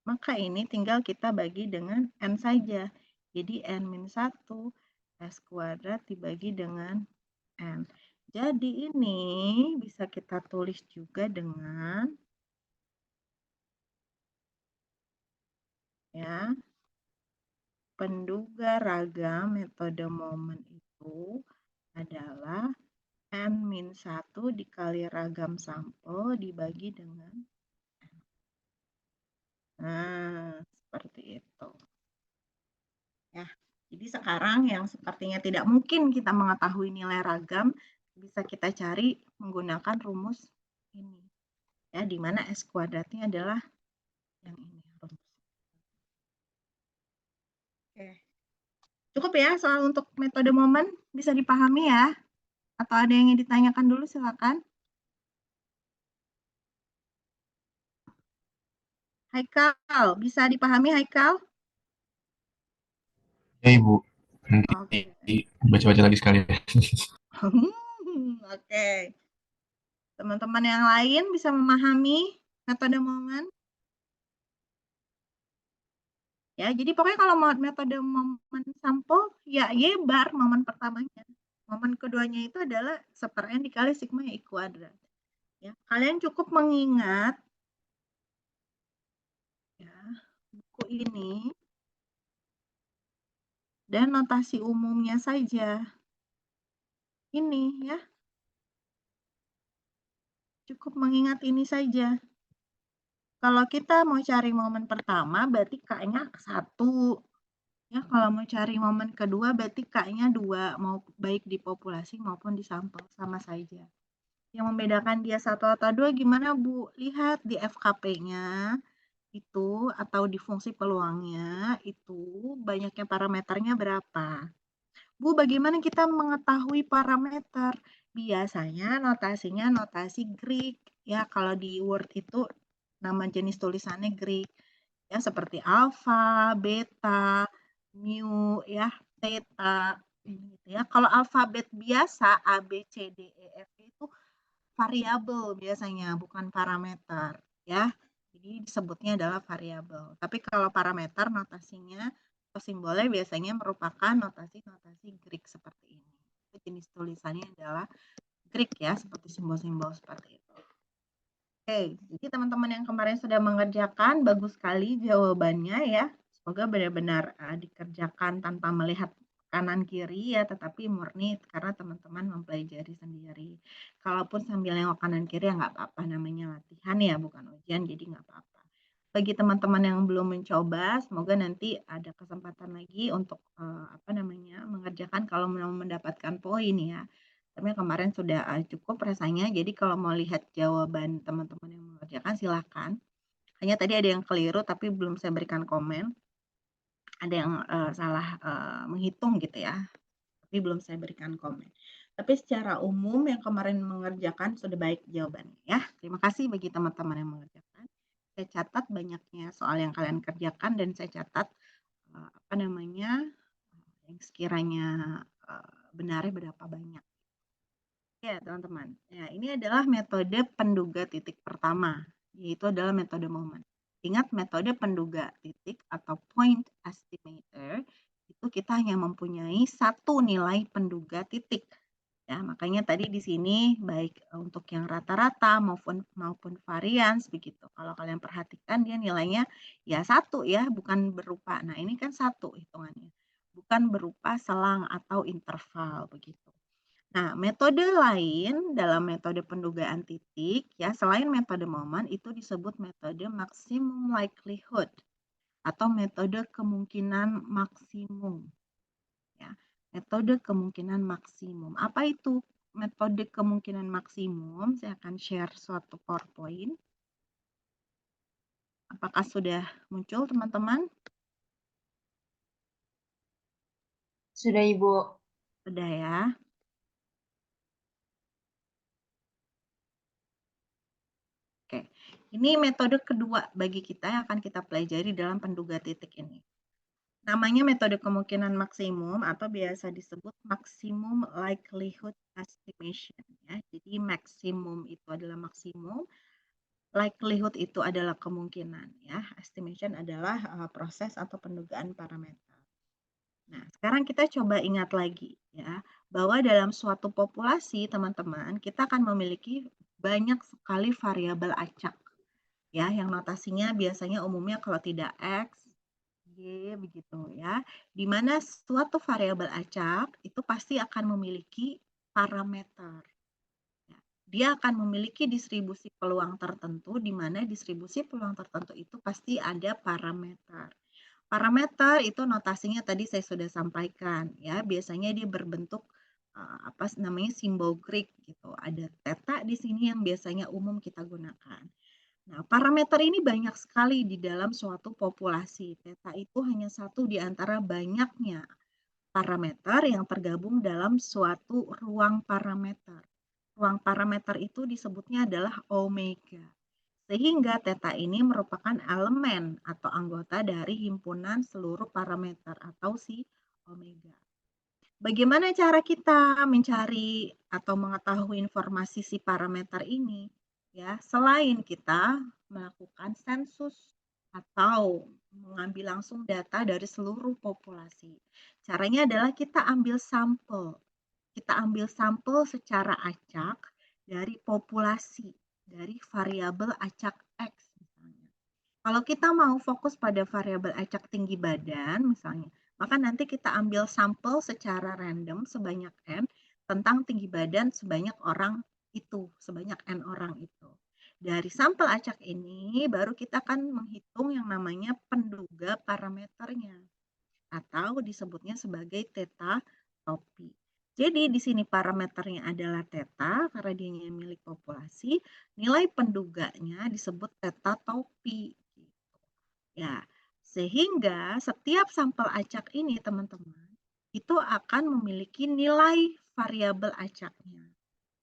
Maka ini tinggal kita bagi dengan N saja. Jadi N min 1 S kuadrat dibagi dengan N. Jadi ini bisa kita tulis juga dengan ya penduga ragam metode momen itu adalah N min 1 dikali ragam sampel dibagi dengan N. Nah, seperti itu. Ya, jadi sekarang yang sepertinya tidak mungkin kita mengetahui nilai ragam, bisa kita cari menggunakan rumus ini. Ya, di mana S kuadratnya adalah yang ini. Oke. Cukup ya soal untuk metode momen, bisa dipahami ya? Atau ada yang ingin ditanyakan dulu, silakan. Haikal, bisa dipahami Haikal? Ya Ibu, nanti Oke. baca-baca lagi sekali. Oke. Teman-teman yang lain bisa memahami metode momen? Ya, jadi pokoknya kalau mau metode momen sampel, ya Y bar momen pertamanya. Momen keduanya itu adalah 1 per N dikali sigma Y kuadrat. Ya, kalian cukup mengingat ya, buku ini dan notasi umumnya saja. Ini ya. Cukup mengingat ini saja. Kalau kita mau cari momen pertama berarti K-nya 1. Ya, kalau mau cari momen kedua berarti K-nya 2, mau baik di populasi maupun di sampel, sama saja. Yang membedakan dia 1 atau 2 gimana, Bu? Lihat di FKP-nya itu atau di fungsi peluangnya itu banyaknya parameternya berapa. Bu, bagaimana kita mengetahui parameter? Biasanya notasinya notasi Greek. Ya, kalau di Word itu nama jenis tulisannya Greek. Ya, seperti alfa, beta, mu, ya, theta. Gitu ya. Kalau alfabet biasa A, B, C, D, E, F itu variabel biasanya, bukan parameter. Ya, jadi disebutnya adalah variabel. Tapi kalau parameter notasinya atau simbolnya biasanya merupakan notasi-notasi Greek seperti ini. Itu jenis tulisannya adalah Greek ya, seperti simbol-simbol seperti itu. Oke, jadi teman-teman yang kemarin sudah mengerjakan, bagus sekali jawabannya ya. Semoga benar-benar dikerjakan tanpa melihat kanan kiri ya, tetapi murni karena teman-teman mempelajari sendiri. Kalaupun sambil nengok kanan kiri ya nggak apa-apa, namanya latihan ya, bukan ujian, jadi nggak apa-apa. Bagi teman-teman yang belum mencoba, semoga nanti ada kesempatan lagi untuk mengerjakan kalau mau mendapatkan poin ya. Tapi kemarin sudah cukup rasanya, jadi kalau mau lihat jawaban teman-teman yang mengerjakan silakan. Hanya tadi ada yang keliru tapi belum saya berikan komen. Ada yang salah menghitung gitu ya, tapi belum saya berikan komen. Tapi secara umum yang kemarin mengerjakan sudah baik jawabannya ya. Terima kasih bagi teman-teman yang mengerjakan. Saya catat banyaknya soal yang kalian kerjakan dan saya catat yang sekiranya benarnya berapa banyak. Ya, teman-teman. Ya, ini adalah metode penduga titik pertama, yaitu adalah metode momen. Ingat, metode penduga titik atau point estimator itu kita hanya mempunyai satu nilai penduga titik. Ya, makanya tadi di sini baik untuk yang rata-rata maupun varians begitu. Kalau kalian perhatikan dia nilainya ya satu ya, bukan berupa. Nah, ini kan satu hitungannya. Bukan berupa selang atau interval begitu. Nah, metode lain dalam metode pendugaan titik ya, selain metode momen itu disebut metode maximum likelihood atau metode kemungkinan maksimum. Ya, metode kemungkinan maksimum. Apa itu metode kemungkinan maksimum? Saya akan share suatu PowerPoint. Apakah sudah muncul, teman-teman? Sudah, Ibu. Sudah ya. Oke, ini metode kedua bagi kita yang akan kita pelajari dalam penduga titik ini. Namanya metode kemungkinan maksimum atau biasa disebut maximum likelihood estimation ya. Jadi maksimum itu adalah maksimum, likelihood itu adalah kemungkinan ya. Estimation adalah proses atau pendugaan parameter. Nah, sekarang kita coba ingat lagi ya, bahwa dalam suatu populasi teman-teman, kita akan memiliki banyak sekali variabel acak ya, yang notasinya biasanya umumnya kalau tidak X, Y begitu ya. Di mana suatu variabel acak itu pasti akan memiliki parameter. Ya. Dia akan memiliki distribusi peluang tertentu, di mana distribusi peluang tertentu itu pasti ada parameter. Parameter itu notasinya tadi saya sudah sampaikan ya, biasanya dia berbentuk apa namanya simbol Greek gitu. Ada theta di sini yang biasanya umum kita gunakan. Nah, parameter ini banyak sekali di dalam suatu populasi. Theta itu hanya satu di antara banyaknya parameter yang tergabung dalam suatu ruang parameter. Ruang parameter itu disebutnya adalah omega. Sehingga theta ini merupakan elemen atau anggota dari himpunan seluruh parameter atau si omega. Bagaimana cara kita mencari atau mengetahui informasi si parameter ini? Ya, selain kita melakukan sensus atau mengambil langsung data dari seluruh populasi. Caranya adalah kita ambil sampel. Kita ambil sampel secara acak dari populasi, dari variabel acak X misalnya. Kalau kita mau fokus pada variabel acak tinggi badan misalnya, maka nanti kita ambil sampel secara random sebanyak N tentang tinggi badan sebanyak orang itu, sebanyak N orang itu. Dari sampel acak ini baru kita akan menghitung yang namanya penduga parameternya atau disebutnya sebagai theta topi. Jadi di sini parameternya adalah theta karena dia milik populasi, nilai penduganya disebut theta topi. Ya, sehingga setiap sampel acak ini teman-teman itu akan memiliki nilai variabel acaknya.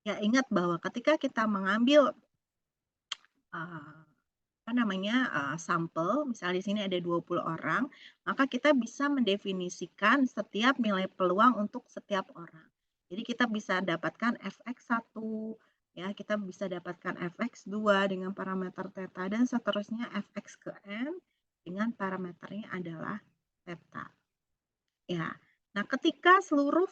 Ya, ingat bahwa ketika kita mengambil sampel, misalnya di sini ada 20 orang, maka kita bisa mendefinisikan setiap nilai peluang untuk setiap orang. Jadi kita bisa dapatkan fx1, ya, kita bisa dapatkan fx2 dengan parameter theta dan seterusnya fx ke n dengan parameternya adalah theta. Ya. Nah, ketika seluruh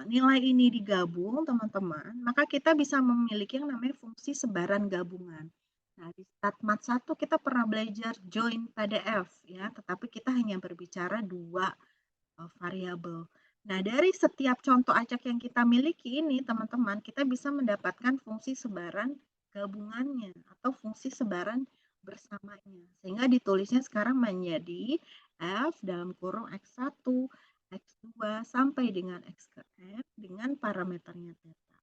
nilai ini digabung, teman-teman, maka kita bisa memiliki yang namanya fungsi sebaran gabungan. Nah, di Statmat 1 kita pernah belajar join PDF ya, tetapi kita hanya berbicara dua variabel. Nah, dari setiap contoh acak yang kita miliki ini, teman-teman, kita bisa mendapatkan fungsi sebaran gabungannya atau fungsi sebaran bersamanya. Sehingga ditulisnya sekarang menjadi F dalam kurung X1, X2 sampai dengan X ke F dengan parameternya theta.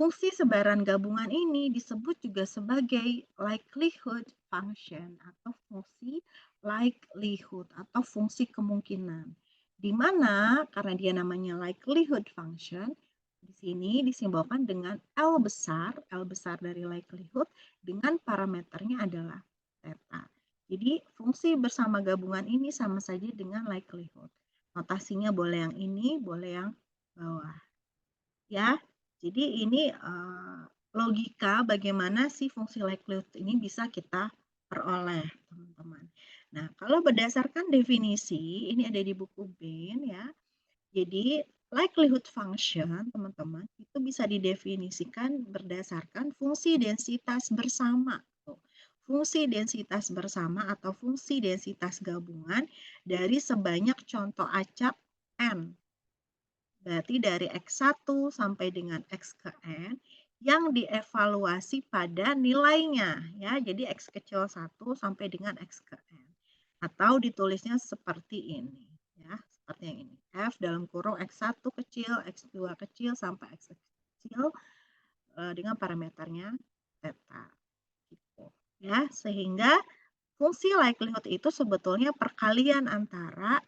Fungsi sebaran gabungan ini disebut juga sebagai likelihood function atau fungsi likelihood atau fungsi kemungkinan. Di mana karena dia namanya likelihood function, di sini disimbolkan dengan L besar dari likelihood dengan parameternya adalah theta. Jadi fungsi bersama gabungan ini sama saja dengan likelihood. Notasinya boleh yang ini, boleh yang bawah. Ya, jadi ini logika bagaimana sih fungsi likelihood ini bisa kita peroleh, teman-teman. Nah, kalau berdasarkan definisi, ini ada di buku Bain ya. Jadi, likelihood function, teman-teman, itu bisa didefinisikan berdasarkan fungsi densitas bersama. Fungsi densitas bersama atau fungsi densitas gabungan dari sebanyak contoh acak N. Berarti dari X1 sampai dengan X ke N yang dievaluasi pada nilainya. Ya, jadi X kecil 1 sampai dengan X ke N. Atau ditulisnya seperti ini. Ya, seperti yang ini. F dalam kurung X1 kecil, X2 kecil, sampai X kecil dengan parameternya theta. Gitu. Ya, sehingga fungsi likelihood itu sebetulnya perkalian antara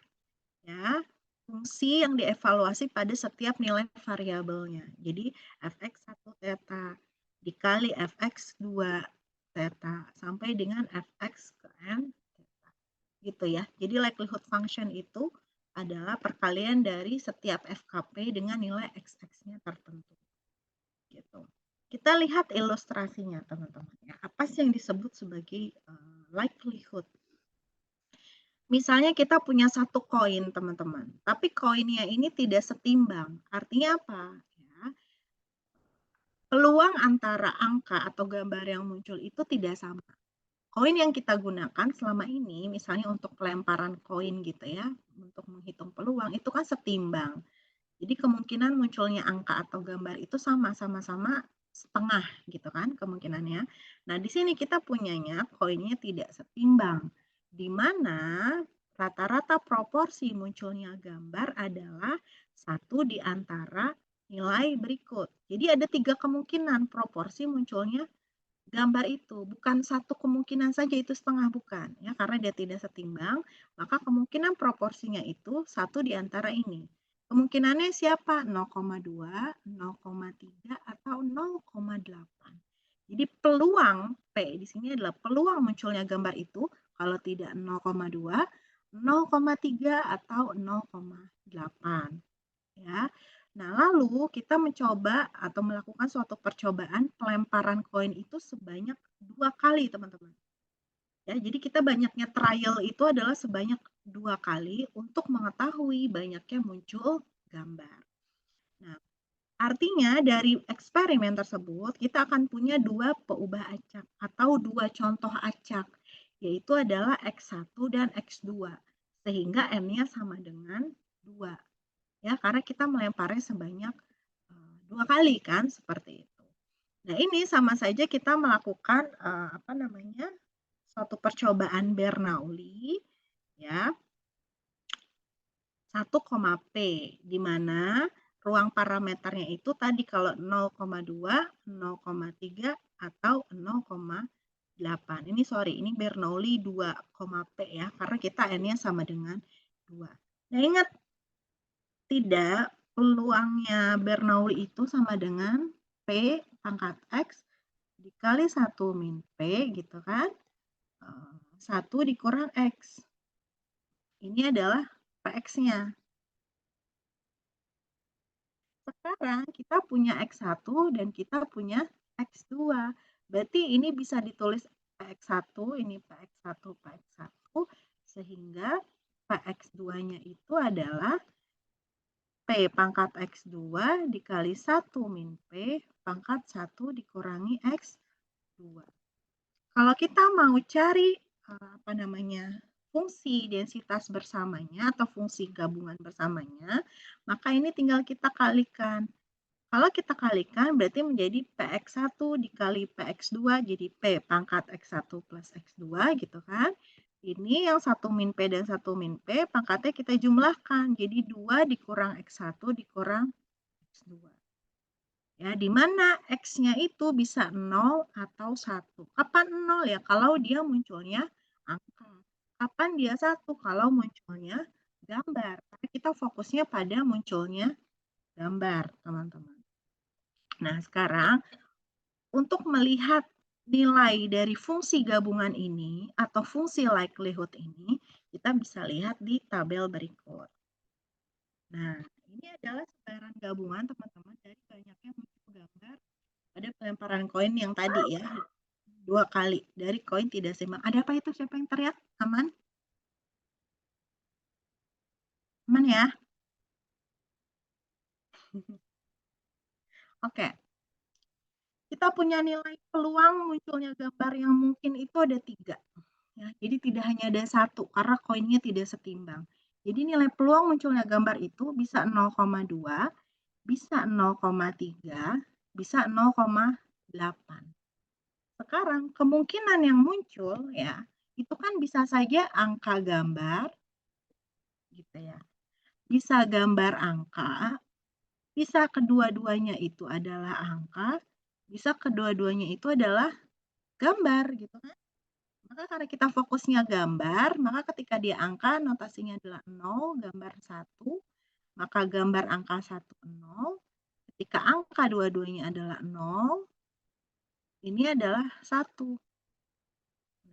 ya fungsi yang dievaluasi pada setiap nilai variabelnya. Jadi fx1 theta dikali fx2 theta sampai dengan fx ke n theta. Gitu ya. Jadi likelihood function itu adalah perkalian dari setiap fkp dengan nilai x(x)-nya tertentu. Gitu. Kita lihat ilustrasinya, teman-teman. Ya. Apa sih yang disebut sebagai likelihood? Misalnya kita punya satu koin, teman-teman. Tapi koinnya ini tidak setimbang. Artinya apa? Ya, peluang antara angka atau gambar yang muncul itu tidak sama. Koin yang kita gunakan selama ini, misalnya untuk pelemparan koin gitu ya, untuk menghitung peluang, itu kan setimbang. Jadi kemungkinan munculnya angka atau gambar itu sama-sama setengah gitu kan kemungkinannya. Nah, di sini kita punyanya koinnya tidak setimbang. Di mana rata-rata proporsi munculnya gambar adalah 1 di antara nilai berikut. Jadi ada 3 kemungkinan proporsi munculnya gambar itu. Bukan satu kemungkinan saja itu setengah, bukan. Ya, karena dia tidak setimbang, maka kemungkinan proporsinya itu 1 di antara ini. Kemungkinannya siapa? 0,2, 0,3, atau 0,8. Jadi peluang P di sini adalah peluang munculnya gambar itu kalau tidak 0,2, 0,3, atau 0,8. Ya. Nah, lalu kita mencoba atau melakukan suatu percobaan pelemparan koin itu sebanyak 2 kali, teman-teman. Ya, jadi kita banyaknya trial itu adalah sebanyak 2 kali untuk mengetahui banyaknya muncul gambar. Nah, artinya dari eksperimen tersebut kita akan punya 2 peubah acak atau 2 contoh acak, yaitu adalah X1 dan X2, sehingga N-nya sama dengan 2. Ya, karena kita melemparnya sebanyak 2 kali kan, seperti itu. Nah, ini sama saja kita melakukan suatu percobaan Bernoulli ya. 1, P di mana ruang parameternya itu tadi kalau 0,2, 0,3 atau 0,8. Ini Bernoulli 2, P ya, karena kita N-nya sama dengan 2. Nah, ingat tidak, peluangnya Bernoulli itu sama dengan P pangkat X dikali 1 min P gitu kan. 1 dikurang X. Ini adalah Px-nya. Sekarang kita punya X1 dan kita punya X2. Berarti ini bisa ditulis Px1, ini Px1, Px1, sehingga Px2-nya itu adalah P pangkat X2 dikali 1 min P pangkat 1 dikurangi X2. Kalau kita mau cari fungsi densitas bersamanya atau fungsi gabungan bersamanya, maka ini tinggal kita kalikan. Kalau kita kalikan berarti menjadi Px1 dikali Px2 jadi P pangkat X1 plus X2 gitu kan. Ini yang 1 min P dan 1 min P pangkatnya kita jumlahkan. Jadi 2 dikurang X1 dikurang X2. Ya, di mana X-nya itu bisa 0 atau 1. Kapan 0 ya? Kalau dia munculnya angka. Kapan dia 1? Kalau munculnya gambar. Karena kita fokusnya pada munculnya gambar, teman-teman. Nah, sekarang untuk melihat nilai dari fungsi gabungan ini atau fungsi likelihood ini, kita bisa lihat di tabel berikut. Nah, ini adalah putaran gabungan teman-teman dari banyaknya muncul gambar pada pelemparan koin yang tadi ya, 2 kali dari koin tidak seimbang. Ada apa itu? Siapa yang teriak? Aman? Aman ya? Oke. Kita punya nilai peluang munculnya gambar yang mungkin itu ada 3. Ya, jadi tidak hanya ada 1 karena koinnya tidak setimbang. Jadi nilai peluang munculnya gambar itu bisa 0,2, bisa 0,3, bisa 0,8. Sekarang kemungkinan yang muncul ya, itu kan bisa saja angka gambar gitu ya. Bisa gambar angka, bisa kedua-duanya itu adalah angka, bisa kedua-duanya itu adalah gambar gitu kan. Maka karena kita fokusnya gambar, maka ketika dia angka notasinya adalah 0, gambar 1, maka gambar angka 1, 0. Ketika angka dua-duanya adalah 0, ini adalah 1.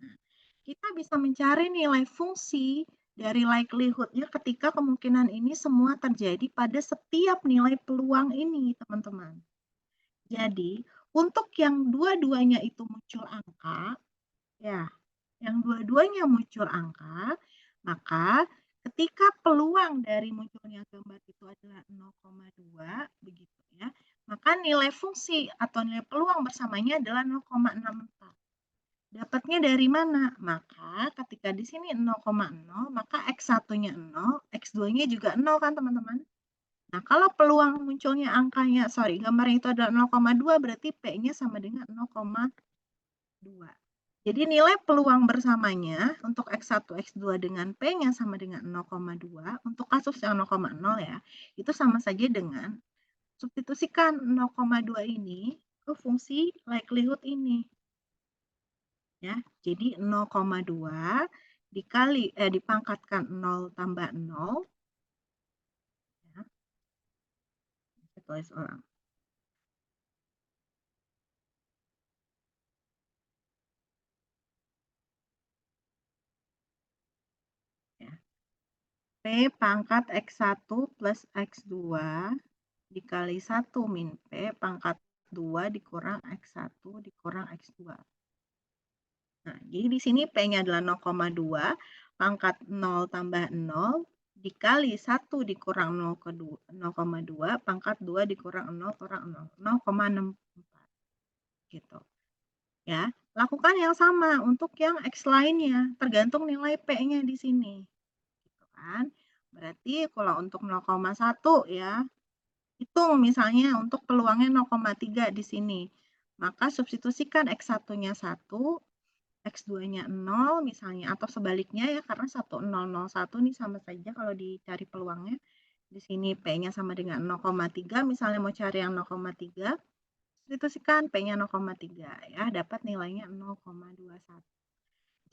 Nah, kita bisa mencari nilai fungsi dari likelihood-nya ketika kemungkinan ini semua terjadi pada setiap nilai peluang ini, teman-teman. Jadi, untuk yang dua-duanya itu muncul angka, ya, yang dua-duanya muncul angka, maka ketika peluang dari munculnya gambar itu adalah 0,2, begitu ya, maka nilai fungsi atau nilai peluang bersamanya adalah 0,64. Dapatnya dari mana? Maka ketika di sini 0,0, maka X1-nya 0, X2-nya juga 0 kan teman-teman? Nah, kalau peluang munculnya gambarnya itu adalah 0,2, berarti P-nya sama dengan 0,2. Jadi nilai peluang bersamanya untuk X1, X2 dengan P-nya sama dengan 0,2, untuk kasus yang 0,0 ya, itu sama saja dengan substitusikan 0,2 ini ke fungsi likelihood ini. Ya, jadi 0,2 dipangkatkan 0 tambah 0. Ya. Saya tulis ulang. Ya. P pangkat X1 plus X2 dikali 1 min P pangkat 2 dikurang X1 dikurang X2. Nah, jadi di sini P-nya adalah 0,2, pangkat 0 tambah 0, dikali 1 dikurang 0,2, pangkat 2 dikurang 0 kurang 0, 0,64. Gitu. Ya, lakukan yang sama untuk yang X lainnya, tergantung nilai P-nya di sini. Gitu kan. Berarti kalau untuk 0,1 ya, hitung misalnya untuk peluangnya 0,3 di sini. Maka substitusikan X1-nya 1, X2-nya 0 misalnya, atau sebaliknya ya, karena 1001 nih sama saja kalau dicari peluangnya. Di sini P-nya sama dengan 0,3, misalnya mau cari yang 0,3, substitusikan P-nya 0,3 ya, dapat nilainya 0,21.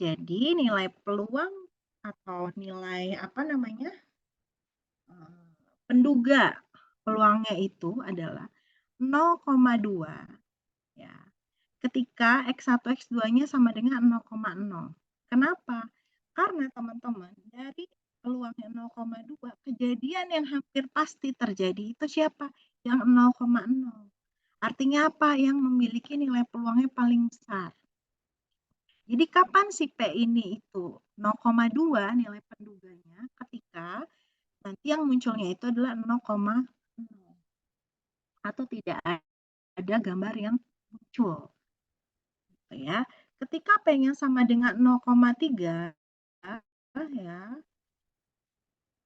Jadi nilai peluang atau nilai penduga peluangnya itu adalah 0,2 ya. Ketika X1, X2-nya sama dengan 0,0. Kenapa? Karena teman-teman, dari peluangnya 0,2, kejadian yang hampir pasti terjadi itu siapa? Yang 0,0. Artinya apa? Yang memiliki nilai peluangnya paling besar. Jadi kapan si P ini itu 0,2 nilai penduganya? Ketika nanti yang munculnya itu adalah 0,0. Atau tidak ada gambar yang muncul. Ya, ketika P-nya sama dengan 0,3 ya,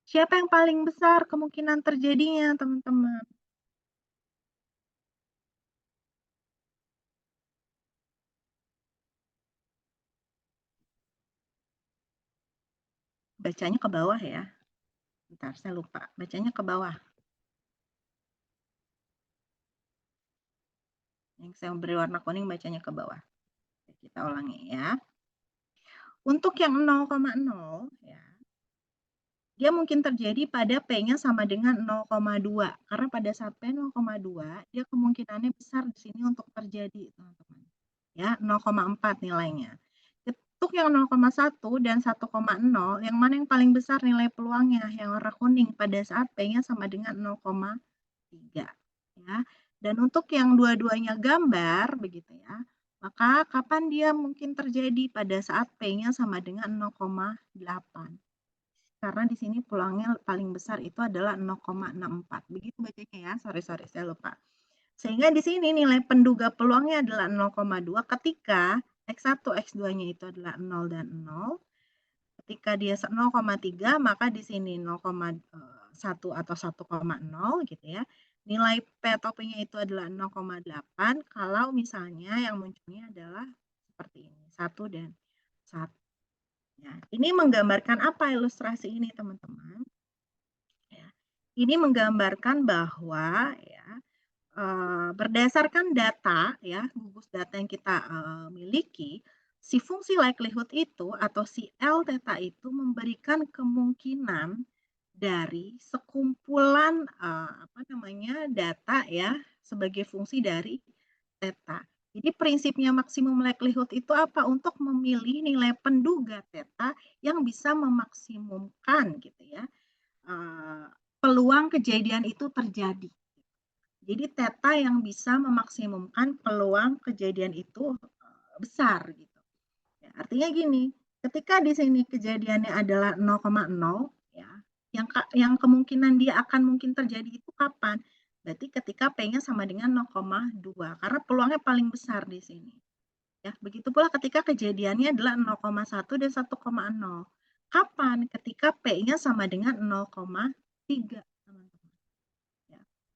siapa yang paling besar kemungkinan terjadinya, teman-teman? Bacanya ke bawah ya. Bentar, saya lupa. Bacanya ke bawah. Yang saya beri warna kuning bacanya ke bawah. Kita ulangi ya. Untuk yang 0,0 ya, dia mungkin terjadi pada P-nya sama dengan 0,2. Karena pada saat P 0,2, dia kemungkinannya besar di sini untuk terjadi, teman-teman. Ya, 0,4 nilainya. Untuk yang 0,1 dan 1,0, yang mana yang paling besar nilai peluangnya? Yang warna kuning pada saat P-nya sama dengan 0,2. 3. Ya. Dan untuk yang dua-duanya gambar, begitu ya, maka kapan dia mungkin terjadi? Pada saat P-nya sama dengan 0,8. Karena di sini peluangnya paling besar itu adalah 0,64. Begitu bacanya ya, sorry saya lupa. Sehingga di sini nilai penduga peluangnya adalah 0,2 ketika X1, X2-nya itu adalah 0 dan 0. Ketika dia 0,3 maka di sini 0,1 atau 1,0 gitu ya. Nilai P atau P-nya itu adalah 0,8 kalau misalnya yang munculnya adalah seperti ini, 1 dan 1. Ya, ini menggambarkan apa ilustrasi ini, teman-teman? Ya, ini menggambarkan bahwa ya, berdasarkan data ya, gugus data yang kita miliki, si fungsi likelihood itu atau si L theta itu memberikan kemungkinan dari sekumpulan data ya sebagai fungsi dari theta. Jadi prinsipnya maksimum likelihood itu apa? Untuk memilih nilai penduga theta yang bisa memaksimumkan gitu ya peluang kejadian itu terjadi. Jadi theta yang bisa memaksimumkan peluang kejadian itu besar gitu. Ya, artinya gini, ketika di sini kejadiannya adalah 0,0 ya, yang kemungkinan dia akan mungkin terjadi itu kapan? Berarti ketika P-nya sama dengan 0,2 karena peluangnya paling besar di sini. Ya, begitu pula ketika kejadiannya adalah 0,1 dan 1,0. Kapan? Ketika P-nya sama dengan 0,3.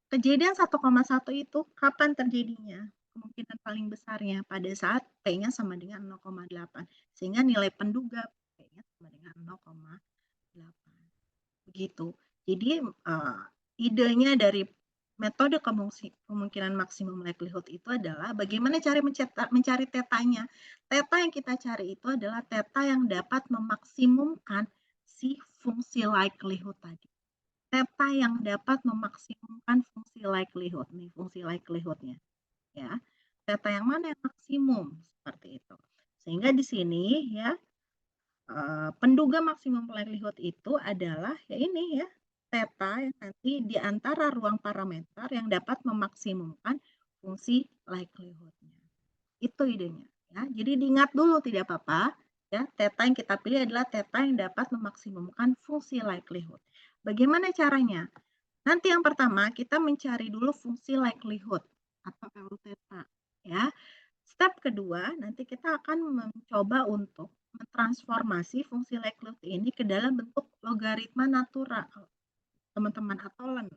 Kejadian 1,1 itu kapan terjadinya? Kemungkinan paling besarnya pada saat P-nya sama dengan 0,8. Sehingga nilai penduga P-nya sama dengan 0,8. Begitu. Jadi idenya dari metode kemungkinan maksimum likelihood itu adalah bagaimana cara mencari tetanya. Teta yang kita cari itu adalah teta yang dapat memaksimumkan si fungsi likelihood tadi. Teta yang dapat memaksimumkan fungsi likelihood nih, fungsi likelihoodnya ya. Teta yang mana yang maksimum seperti itu. Sehingga di sini ya penduga maksimum likelihood itu adalah ya ini ya, teta yang nanti di antara ruang parameter yang dapat memaksimumkan fungsi likelihoodnya. Itu idenya ya. Jadi diingat dulu tidak apa-apa ya, teta yang kita pilih adalah teta yang dapat memaksimumkan fungsi likelihood. Bagaimana caranya? Nanti yang pertama kita mencari dulu fungsi likelihood atau L theta ya. Step kedua nanti kita akan mencoba untuk mentransformasi fungsi likelihood ini ke dalam bentuk logaritma natural teman-teman atau ln.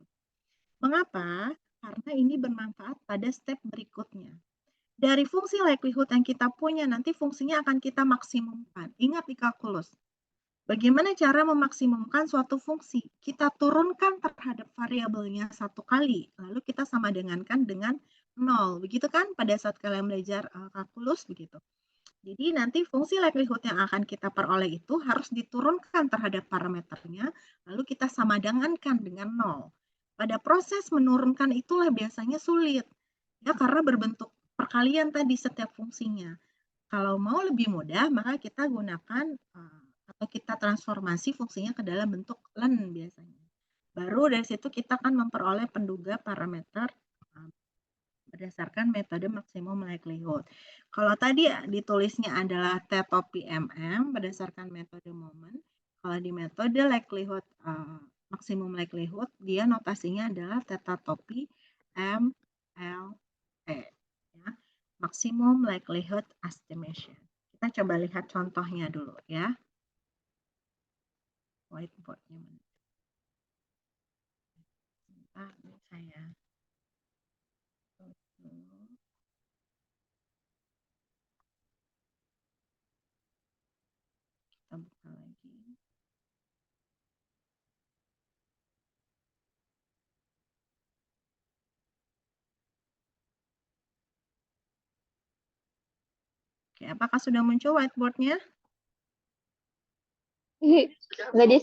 Mengapa? Karena ini bermanfaat pada step berikutnya. Dari fungsi likelihood yang kita punya nanti fungsinya akan kita maksimumkan. Ingat di kalkulus. Bagaimana cara memaksimumkan suatu fungsi? Kita turunkan terhadap variabelnya satu kali, lalu kita sama dengankan dengan 0. Begitu kan pada saat kalian belajar kalkulus begitu. Jadi nanti fungsi likelihood yang akan kita peroleh itu harus diturunkan terhadap parameternya, lalu kita sama dengankan dengan 0. Pada proses menurunkan itulah biasanya sulit. Ya, karena berbentuk perkalian tadi setiap fungsinya. Kalau mau lebih mudah, maka kita gunakan atau kita transformasi fungsinya ke dalam bentuk ln biasanya. Baru dari situ kita akan memperoleh penduga parameter berdasarkan metode maksimum likelihood. Kalau tadi ditulisnya adalah TTOP-MM berdasarkan metode moment, kalau di metode likelihood maksimum likelihood dia notasinya adalah TTOP MLE ya. Maximum likelihood estimation. Kita coba lihat contohnya dulu ya. Whiteboard-nya mana? Sebentar, saya kita buka lagi. Oke, apakah sudah muncul whiteboard-nya? Nggak di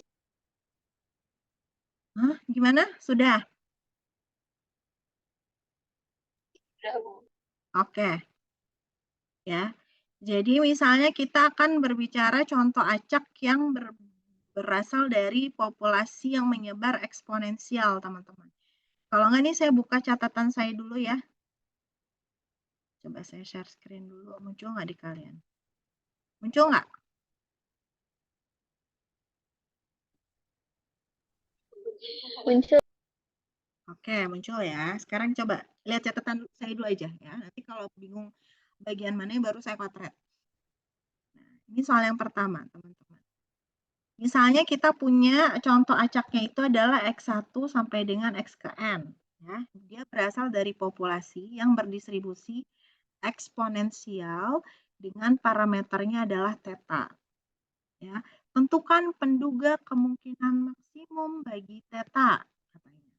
Hah, gimana? Sudah? Oke. Ya. Jadi misalnya kita akan berbicara contoh acak yang berasal dari populasi yang menyebar eksponensial, teman-teman. Kalau nggak nih saya buka catatan saya dulu ya. Coba saya share screen dulu. Muncul nggak di kalian? Muncul nggak? Muncul. Oke, muncul ya. Sekarang coba lihat catatan saya dulu aja ya. Nanti kalau bingung bagian mana baru saya kotret. Nah, ini soal yang pertama, teman-teman. Misalnya kita punya contoh acaknya itu adalah X1 sampai dengan X ke N. Ya. Dia berasal dari populasi yang berdistribusi eksponensial dengan parameternya adalah theta. Ya. Tentukan penduga kemungkinan maksimum bagi theta. Katanya.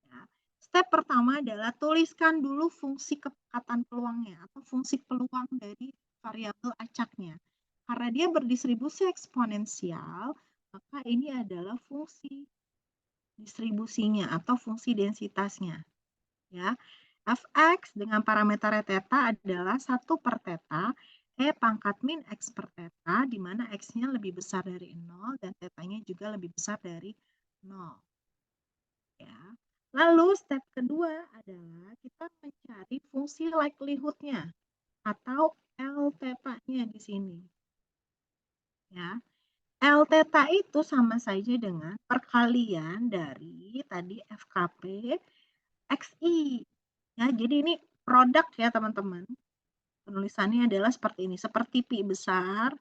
Ya. Step pertama adalah tuliskan dulu fungsi kepekatan peluangnya atau fungsi peluang dari variabel acaknya. Karena dia berdistribusi eksponensial, maka ini adalah fungsi distribusinya atau fungsi densitasnya. Ya. Fx dengan parameter theta adalah 1 per theta, E pangkat min X per theta, di mana X-nya lebih besar dari 0 dan theta-nya juga lebih besar dari 0. Ya. Lalu step kedua adalah kita mencari fungsi likelihood-nya atau L theta-nya di sini. Ya. L theta itu sama saja dengan perkalian dari tadi FKP XI. Ya, jadi ini produk ya teman-teman. Penulisannya adalah seperti ini, seperti pi besar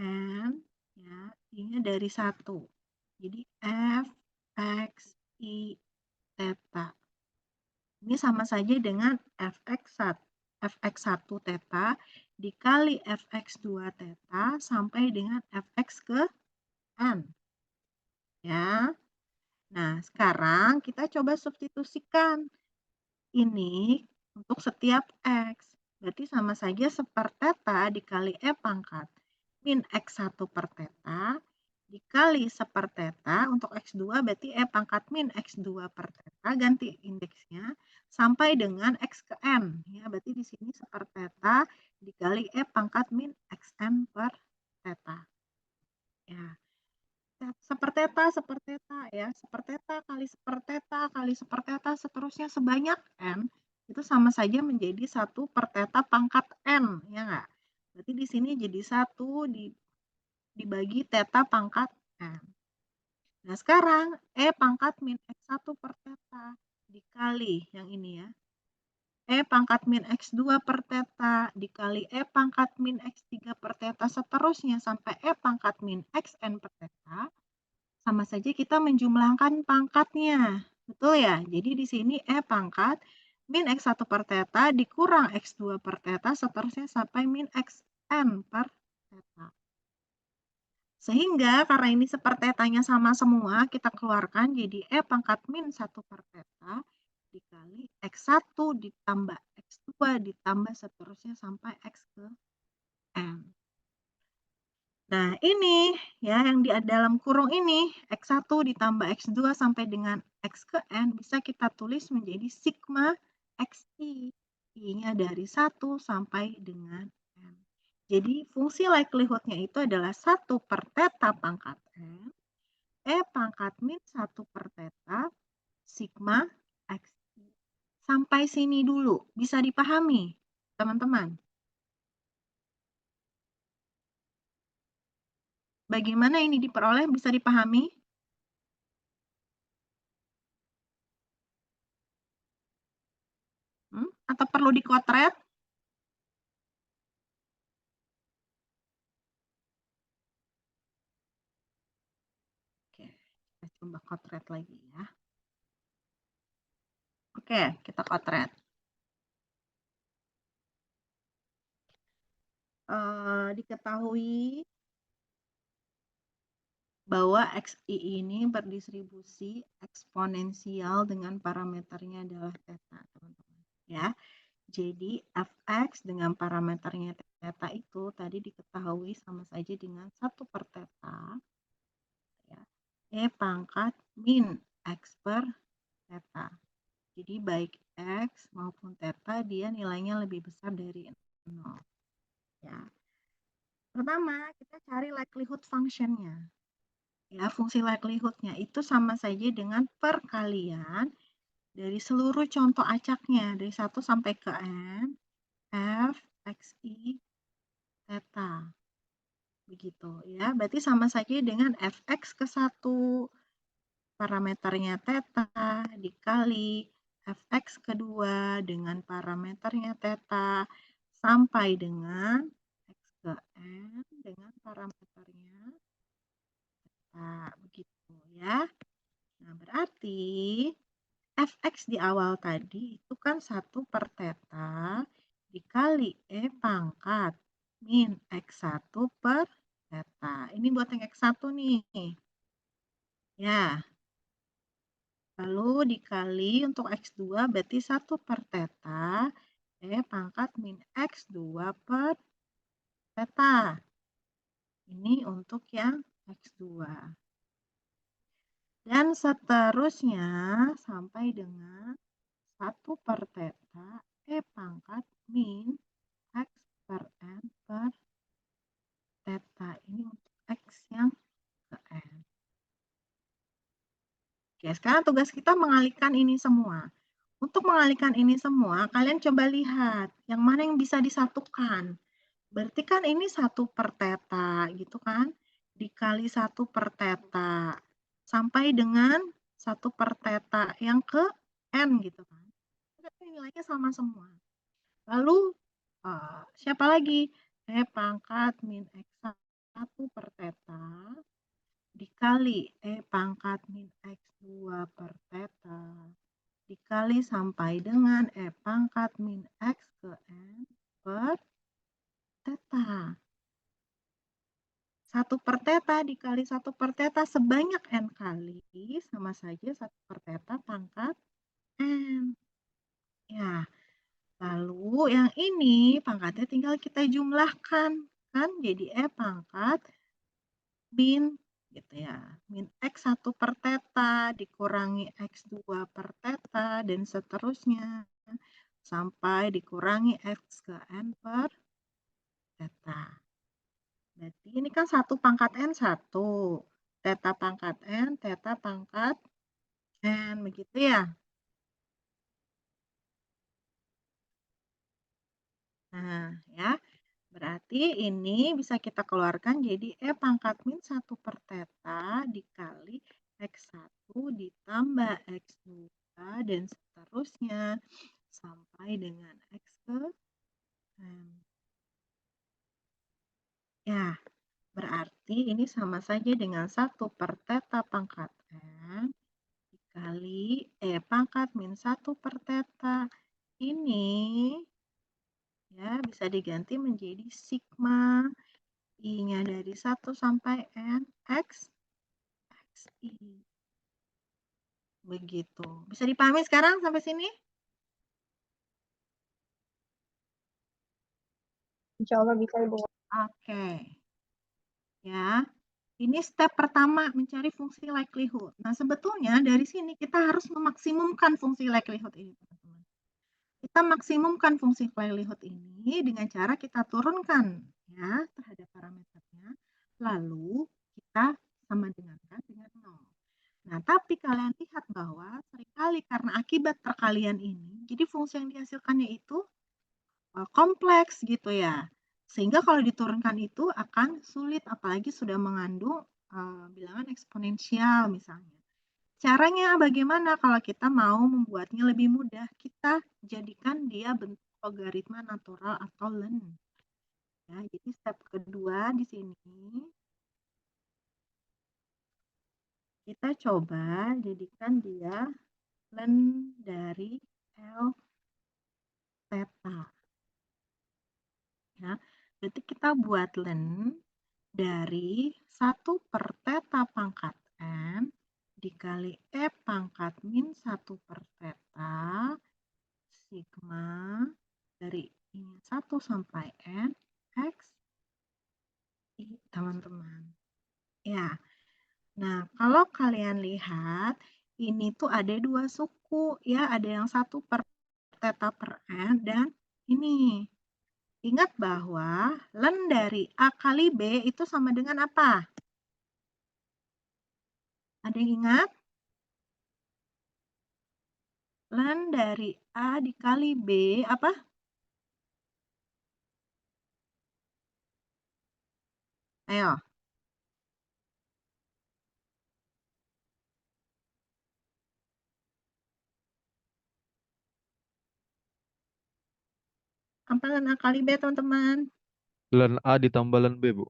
N ya, I-nya dari 1. Jadi F X I theta. Ini sama saja dengan Fx1 theta dikali Fx2 theta sampai dengan Fx ke N. Ya. Nah, sekarang kita coba substitusikan ini untuk setiap X. Berarti sama saja 1 theta dikali E pangkat min X1 per theta dikali 1 theta untuk X2 berarti E pangkat min X2 per theta, ganti indeksnya sampai dengan X ke N. Ya, berarti di sini 1 theta dikali E pangkat min Xn per theta. Ya. 1 theta, 1 theta ya, 1 theta kali 1 theta kali 1 theta seterusnya sebanyak N itu sama saja menjadi 1 per theta pangkat N, ya enggak? Berarti di sini jadi 1 dibagi theta pangkat N. Nah, sekarang E pangkat min X1 per theta dikali yang ini ya. E pangkat min X2 per theta dikali E pangkat min X3 per theta seterusnya sampai E pangkat min Xn per theta. Sama saja kita menjumlahkan pangkatnya. Betul ya? Jadi di sini E pangkat min X1 per theta dikurang X2 per theta seterusnya sampai min Xn per theta. Sehingga karena ini sepertetanya sama semua, kita keluarkan jadi E pangkat min 1 per theta dikali X1 ditambah X2 ditambah seterusnya sampai X ke N. Nah, ini ya yang di dalam kurung ini X1 ditambah X2 sampai dengan X ke N bisa kita tulis menjadi sigma XI. I-nya dari 1 sampai dengan N. Jadi fungsi likelihood-nya itu adalah 1 per theta pangkat N, E pangkat min 1 per theta, sigma XI. Sampai sini dulu, bisa dipahami teman-teman? Bagaimana ini diperoleh, bisa dipahami? Atau perlu dikotret? Oke, kita coba kotret lagi ya. Oke, kita kotret. Diketahui bahwa XI ini berdistribusi eksponensial dengan parameternya adalah theta, teman-teman. Ya, jadi Fx dengan parameternya theta itu tadi diketahui sama saja dengan 1 per theta, ya, E pangkat min X per theta. Jadi baik X maupun theta dia nilainya lebih besar dari 0. Ya. Pertama, kita cari likelihood function-nya. Ya, fungsi likelihood-nya itu sama saja dengan perkalian dari seluruh contoh acaknya, dari 1 sampai ke N, F, X, I, theta. Begitu ya, berarti sama saja dengan Fx ke 1, parameternya theta, dikali Fx kedua dengan parameternya theta, sampai dengan X ke N dengan parameternya theta. Begitu ya. Nah, berarti Fx di awal tadi itu kan 1 per theta dikali E pangkat min X1 per theta. Ini buat yang X1 nih. Ya. Lalu dikali untuk X2 berarti 1 per theta E pangkat min X2 per theta. Ini untuk yang X2. Dan seterusnya sampai dengan 1 per theta E pangkat min X per N per theta. Ini untuk X yang ke N. Oke, sekarang tugas kita mengalihkan ini semua. Untuk mengalihkan ini semua, kalian coba lihat yang mana yang bisa disatukan. Berarti kan ini 1 per theta gitu kan, dikali 1 per theta. Sampai dengan 1 per theta yang ke N gitu kan. Nilainya sama semua. Lalu siapa lagi? E pangkat min X1 per theta dikali E pangkat min X2 per theta dikali sampai dengan E pangkat min X ke N per theta. 1 per theta dikali 1 per theta sebanyak N kali sama saja 1 per theta pangkat N. Ya, lalu yang ini pangkatnya tinggal kita jumlahkan. Kan jadi E pangkat min gitu ya. Min X1 per theta dikurangi X2 per theta dan seterusnya. Sampai dikurangi X ke N per theta. Berarti ini kan 1 pangkat N 1. Theta pangkat N, theta pangkat N. Begitu ya. Nah, ya. Berarti ini bisa kita keluarkan jadi E pangkat min 1 per theta dikali X1 ditambah X2 dan seterusnya sampai dengan X ke N. Ya, berarti ini sama saja dengan 1 per theta pangkat N dikali E pangkat min 1 per theta. Ini ya bisa diganti menjadi sigma I-nya dari 1 sampai N X XI. Begitu. Bisa dipahami sekarang sampai sini? Insya Allah bisa, Ibu. Oke. Ya. Ini step pertama mencari fungsi likelihood. Nah, sebetulnya dari sini kita harus memaksimumkan fungsi likelihood ini, teman-teman. Kita maksimumkan fungsi likelihood ini dengan cara kita turunkan ya terhadap parameternya. Lalu kita sama dengankan dengan 0. Nah, tapi kalian lihat bahwa seringkali karena akibat perkalian ini, jadi fungsi yang dihasilkannya itu kompleks gitu ya. Sehingga kalau diturunkan itu akan sulit, apalagi sudah mengandung bilangan eksponensial misalnya. Caranya bagaimana kalau kita mau membuatnya lebih mudah? Kita jadikan dia bentuk logaritma natural atau ln. Ya, jadi step kedua di sini kita coba jadikan dia ln dari L theta. Ya, berarti kita buat ln dari 1 per theta pangkat N dikali E pangkat min 1 per theta sigma dari ini 1 sampai N X I, teman-teman. Ya, nah kalau kalian lihat ini tuh ada 2 suku ya, ada yang 1 per theta per N dan ini. Ingat bahwa ln dari A kali B itu sama dengan apa? Ada yang ingat? Len dari A dikali B, apa? Ayo. Apa len A kali B, teman-teman? Len A ditambah len B, Bu.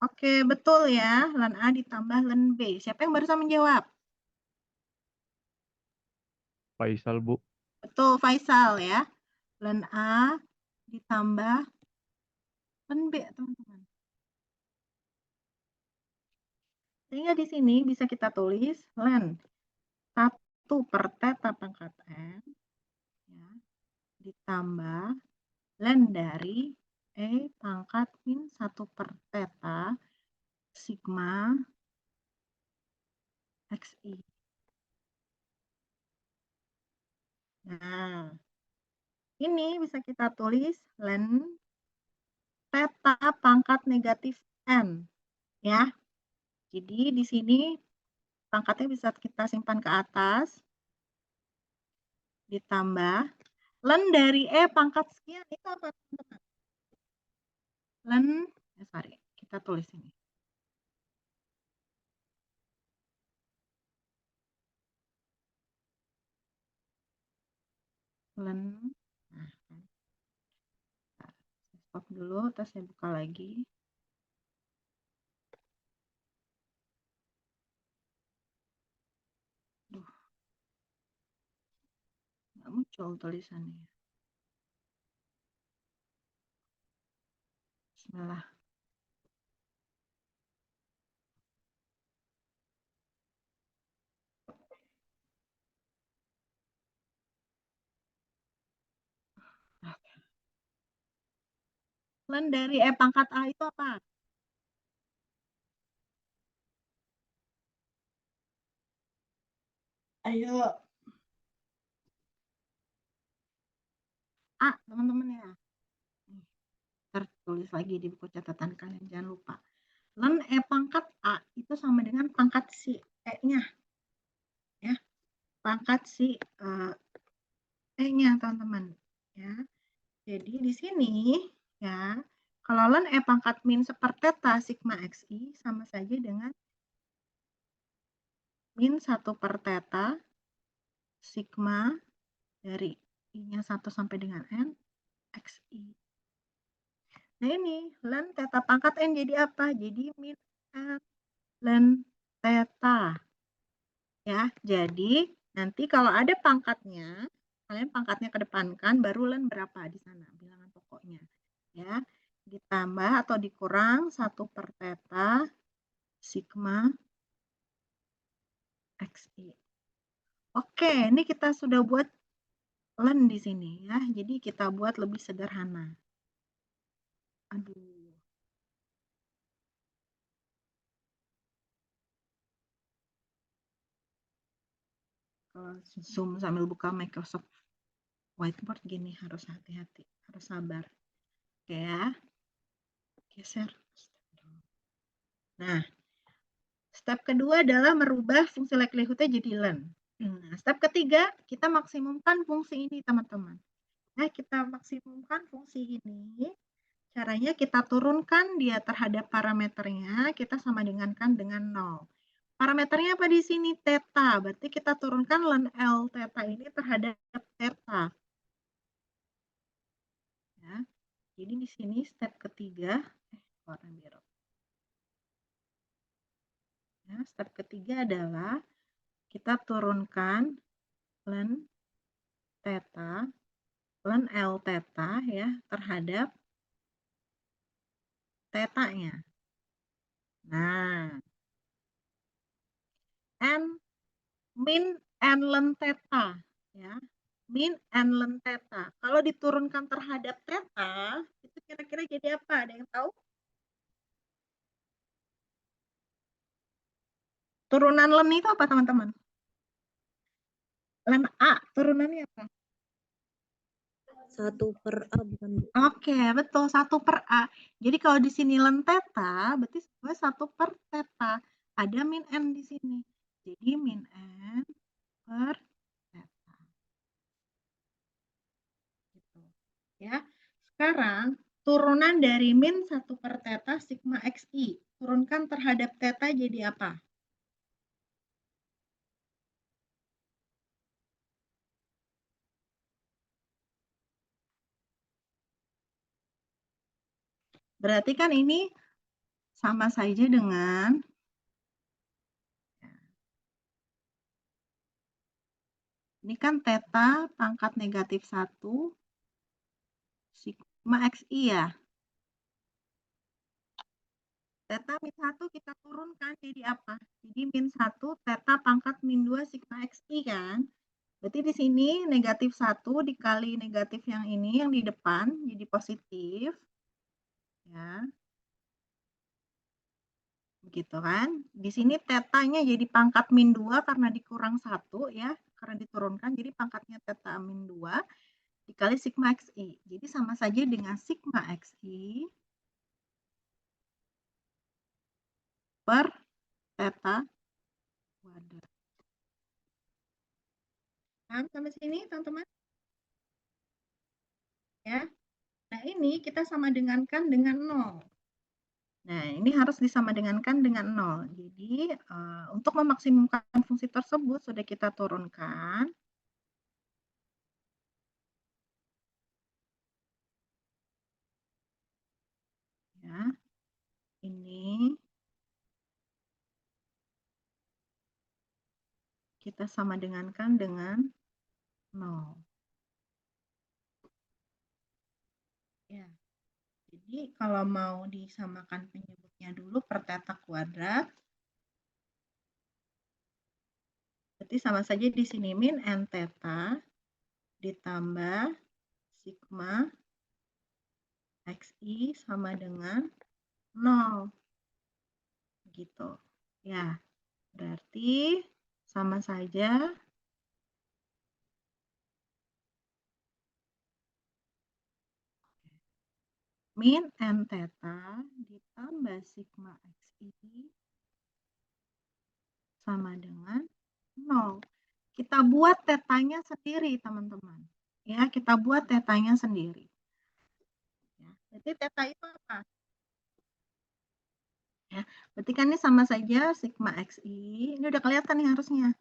Oke, betul ya. Len A ditambah len B. Siapa yang barusan menjawab? Faisal, Bu. Betul, Faisal ya. Len A ditambah len B, teman-teman. Sehingga di sini bisa kita tulis len 1 per theta pangkat N ya, ditambah len dari E pangkat min 1 per theta sigma XI. Nah, ini bisa kita tulis len theta pangkat negatif N ya. Jadi di sini pangkatnya bisa kita simpan ke atas ditambah len dari E pangkat sekian itu apa, teman-teman? Len, sorry, kita tulis ini. Len, nah, saya stop dulu, terus saya buka lagi. Duh, nggak muncul tulisannya. Bismillah. Len dari E pangkat A itu apa? Ayo. A, teman-teman ya. Tertulis lagi di buku catatan kalian, jangan lupa. Len E pangkat A itu sama dengan pangkat si E-nya. Ya. Pangkat si E-nya, teman-teman. Ya. Jadi di sini ya, kalau len E pangkat min 1 theta sigma XI sama saja dengan min 1 per theta sigma dari I-nya 1 sampai dengan N XI. Nah ini, len theta pangkat N jadi apa? Jadi min N len theta. Ya, jadi nanti kalau ada pangkatnya, kalian pangkatnya kedepankan, baru len berapa di sana, bilangan pokoknya. Ya, ditambah atau dikurang 1 per theta sigma XI. Oke, ini kita sudah buat len di sini ya. Jadi kita buat lebih sederhana. Aduh. Kalau Zoom sambil buka Microsoft Whiteboard gini harus hati-hati, harus sabar. Oke ya. Geser. Nah, step kedua adalah merubah fungsi likelihood-nya jadi len. Nah, step ketiga, kita maksimumkan fungsi ini, teman-teman. Nah, kita maksimumkan fungsi ini. Caranya kita turunkan dia terhadap parameternya, kita sama dengankan dengan 0. Parameternya apa di sini? Theta. Berarti kita turunkan len L theta ini terhadap theta. Ya. Jadi di sini step ketiga, warna biru. Ya, step ketiga adalah kita turunkan len theta, len L theta ya terhadap theta-nya. Nah, N min N len theta ya. Min N len theta. Kalau diturunkan terhadap theta, itu kira-kira jadi apa? Ada yang tahu? Turunan len itu apa, teman-teman? Len A, turunannya apa? 1 per A bukan, Bu? Oke, betul. 1 per A. Jadi kalau di sini len theta, berarti 1 per theta. Ada min N di sini. Jadi min N per theta. turunan dari min 1 per theta sigma xi. Turunkan terhadap theta jadi apa? Berarti kan ini sama saja dengan ini kan theta pangkat negatif 1 sigma xi ya. Theta min 1 kita turunkan jadi apa? Jadi min 1 theta pangkat min 2 sigma xi kan. Berarti di sini negatif 1 dikali negatif yang ini yang di depan jadi positif. Ya. Begitu kan. Di sini tetanya jadi pangkat min 2 karena dikurang 1 ya. Karena diturunkan jadi pangkatnya theta min 2 dikali sigma xi. Jadi sama saja dengan sigma xi per theta kuadrat. Paham sampai sini teman-teman? Ya. Nah ini kita sama dengankan dengan 0. Nah ini harus disamadengankan dengan 0. Jadi untuk memaksimumkan fungsi tersebut sudah kita turunkan. Ya. Ini kita sama dengankan dengan 0. Ya. Jadi kalau mau disamakan penyebutnya dulu per theta kuadrat, berarti sama saja di sini min n theta ditambah sigma xi sama dengan 0. Gitu. Ya. Berarti sama saja min n theta ditambah sigma xi sama dengan 0. Kita buat tetanya sendiri, teman-teman. Ya, kita buat tetanya sendiri. Ya, berarti theta itu apa? Ya, berarti kan ini sama saja sigma xi. Ini udah kelihatan nih harusnya.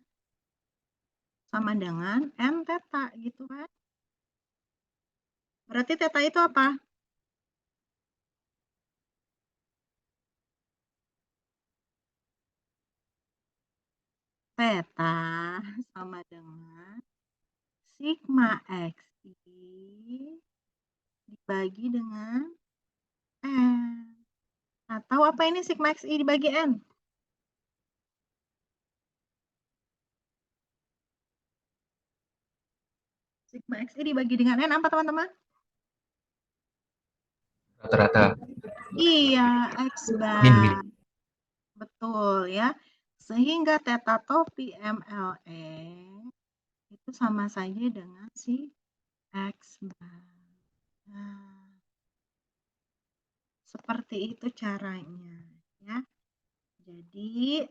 Sama dengan n theta gitu kan. Berarti theta itu apa? Theta sama dengan sigma xi dibagi dengan n. Atau apa ini sigma xi dibagi n? Sigma xi dibagi dengan n apa teman-teman? Rata-rata. Iya, x Min. bar. Betul ya. Sehingga theta topi MLE itu sama saja dengan si x bar. Nah, seperti itu caranya ya. Jadi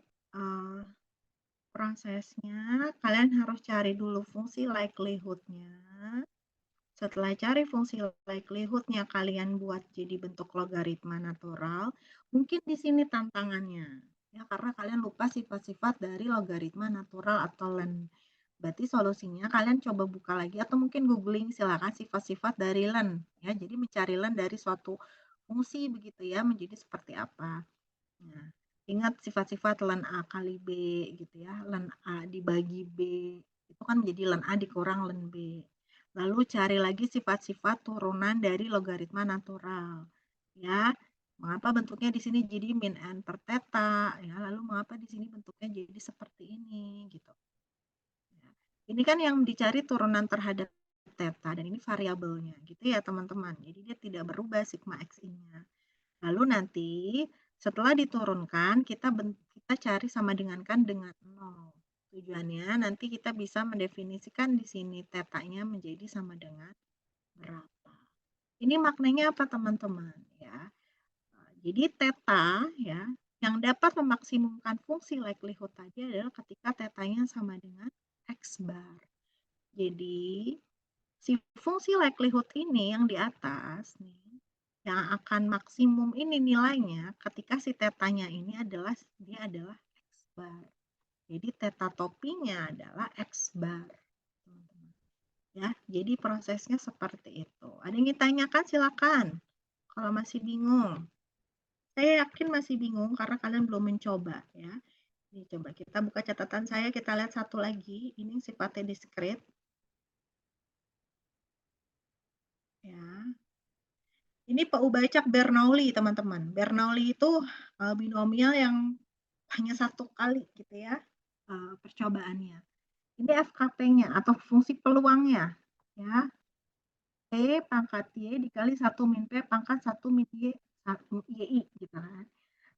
prosesnya kalian harus cari dulu fungsi likelihood-nya. Setelah cari fungsi likelihood-nya kalian buat jadi bentuk logaritma natural. Mungkin di sini tantangannya. Ya, karena kalian lupa sifat-sifat dari logaritma natural atau len. Berarti solusinya kalian coba buka lagi atau mungkin googling silakan sifat-sifat dari len. Ya, jadi mencari len dari suatu fungsi begitu ya menjadi seperti apa. Nah, ingat sifat-sifat len A kali B gitu ya. Len A dibagi B itu kan menjadi len A dikurang len B. Lalu cari lagi sifat-sifat turunan dari logaritma natural. Ya, mengapa bentuknya di sini jadi min n per theta? Ya, lalu mengapa di sini bentuknya jadi seperti ini gitu. Ya, ini kan yang dicari turunan terhadap theta dan ini variabelnya gitu ya teman-teman. Jadi dia tidak berubah sigma xi-nya. Lalu nanti setelah diturunkan kita cari sama dengankan dengan 0. Tujuannya nanti kita bisa mendefinisikan di sini tetanya menjadi sama dengan berapa. Ini maknanya apa teman-teman ya? Jadi theta ya yang dapat memaksimumkan fungsi likelihood tadi adalah ketika tetanya sama dengan x bar. Jadi si fungsi likelihood ini yang di atas nih yang akan maksimum ini nilainya ketika si tetanya ini adalah X bar. Jadi teta topinya adalah X bar. Ya, jadi prosesnya seperti itu. Ada yang ditanyakan silakan. Kalau masih bingung. Saya yakin masih bingung karena kalian belum mencoba ya. Ini coba kita buka catatan saya, kita lihat satu lagi. Ini sifatnya diskret. Ya. Ini Pak Bernoulli, teman-teman. Bernoulli itu binomial yang hanya satu kali gitu ya percobaannya. Ini FKP-nya atau fungsi peluangnya ya. P pangkat Y dikali 1 min P pangkat 1 min Y YI gitu kan.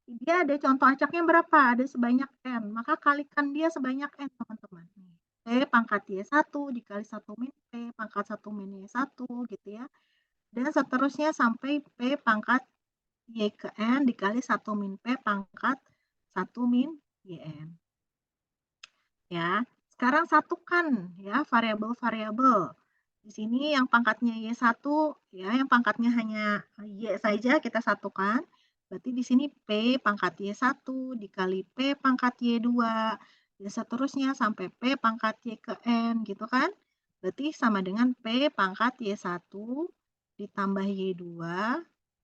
Dia ada contoh acaknya berapa? Ada sebanyak N. Maka kalikan dia sebanyak N, teman-teman. P pangkat Y1 dikali 1 min P pangkat 1 min Y1 gitu ya. Dan seterusnya sampai P pangkat Y ke N dikali 1 min P pangkat 1 min YN. Ya, sekarang satukan ya variabel-variabel. Di sini yang pangkatnya Y1 ya, yang pangkatnya hanya Y saja kita satukan. Berarti di sini P pangkat Y1 dikali P pangkat Y2 dan seterusnya sampai P pangkat Y ke N gitu kan. Berarti sama dengan P pangkat Y1 ditambah Y2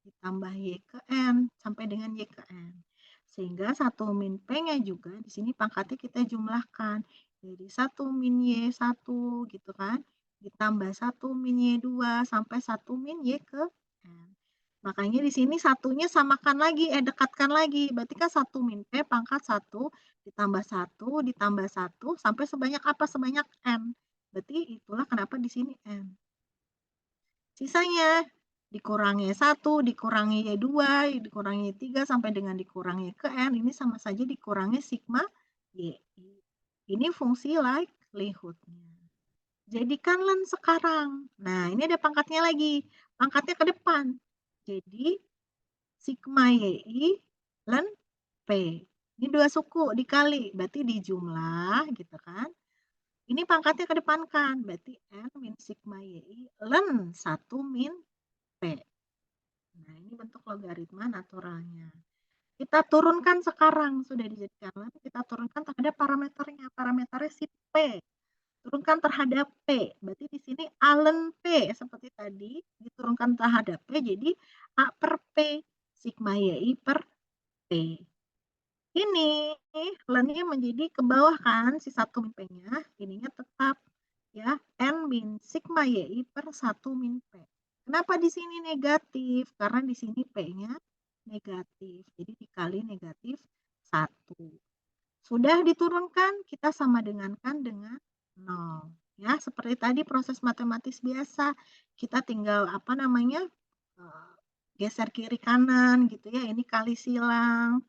ditambah Y ke N sampai dengan Y ke N. Sehingga 1 min P-nya juga di sini pangkatnya kita jumlahkan. Jadi 1 min Y1 gitu kan. Ditambah 1 min Y2 sampai 1 min Y ke N. Makanya di sini satunya samakan lagi, dekatkan lagi. Berarti kan 1 min P pangkat 1 ditambah 1 ditambah 1 sampai sebanyak apa? Sebanyak N. Berarti itulah kenapa di sini N. Sisanya dikurangi 1, dikurangi Y2, dikurangi Y3 sampai dengan dikurangi ke N, ini sama saja dikurangi sigma Y. Ini fungsi likelihood-nya. Jadikan len sekarang. Nah, ini ada pangkatnya lagi. Pangkatnya ke depan. Jadi, sigma YI len P. Ini 2 suku dikali, berarti dijumlah gitu kan. Ini pangkatnya kedepankan, berarti N min sigma YI len 1 min P. Nah, ini bentuk logaritma naturalnya. Kita turunkan sekarang, sudah dijadikan, kita turunkan terhadap parameternya. Parameternya si P. Turunkan terhadap P. Berarti di sini A len P, seperti tadi, diturunkan terhadap P, jadi A per P, sigma YI per P. Ini lennya menjadi ke bawah kan, si 1 min P-nya, ininya tetap ya, N min sigma YI per 1 min P. Kenapa di sini negatif? Karena di sini P-nya negatif. Jadi dikali negatif 1. Sudah diturunkan, kita sama dengankan dengan 0. Ya, seperti tadi proses matematis biasa. Kita tinggal geser kiri kanan gitu ya. Ini kali silang.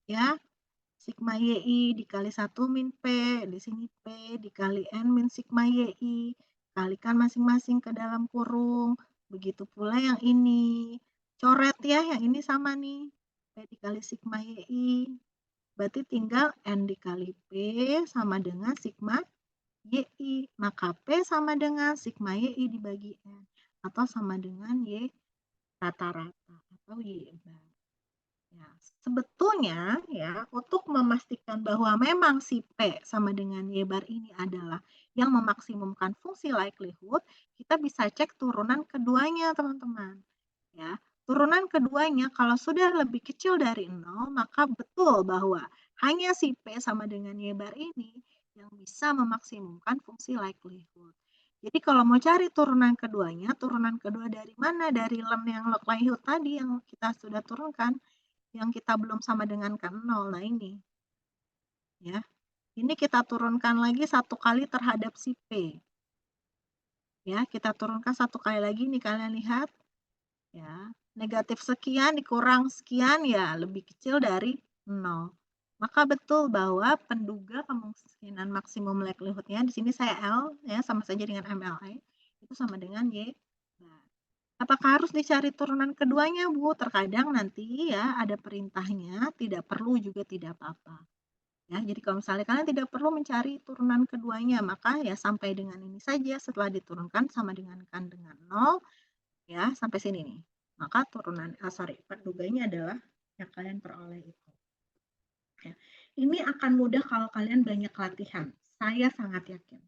Ya. Sigma YI dikali 1 min P, di sini P dikali N min sigma YI, kalikan masing-masing ke dalam kurung, begitu pula yang ini, coret ya, yang ini sama nih, P dikali sigma YI, berarti tinggal N dikali P sama dengan sigma YI, maka P sama dengan sigma YI dibagi N, atau sama dengan Y rata-rata, atau Y bar. Ya, sebetulnya ya untuk memastikan bahwa memang si P sama dengan Y bar ini adalah yang memaksimumkan fungsi likelihood, kita bisa cek turunan keduanya, teman-teman. Ya, turunan keduanya kalau sudah lebih kecil dari 0, maka betul bahwa hanya si P sama dengan Y bar ini yang bisa memaksimumkan fungsi likelihood. Jadi kalau mau cari turunan keduanya, turunan kedua dari mana? Dari len yang likelihood tadi yang kita sudah turunkan, yang kita belum sama dengan kan 0. Nah ini. Ya. Ini kita turunkan lagi 1 kali terhadap si P. Ya, kita turunkan 1 kali lagi nih, kalian lihat. Ya, negatif sekian dikurang sekian ya lebih kecil dari 0. Maka betul bahwa penduga kemungkinan maksimum likelihood-nya di sini saya L ya, sama saja dengan MLA, itu sama dengan Y. Nah, apakah harus dicari turunan keduanya, Bu? Terkadang nanti ya ada perintahnya, tidak perlu juga tidak apa-apa. Ya, jadi kalau misalnya kalian tidak perlu mencari turunan keduanya, maka ya sampai dengan ini saja, setelah diturunkan sama dengan kan dengan 0, ya sampai sini nih. maka perduganya adalah yang kalian peroleh itu. Ya. Ini akan mudah kalau kalian banyak latihan. Saya sangat yakin.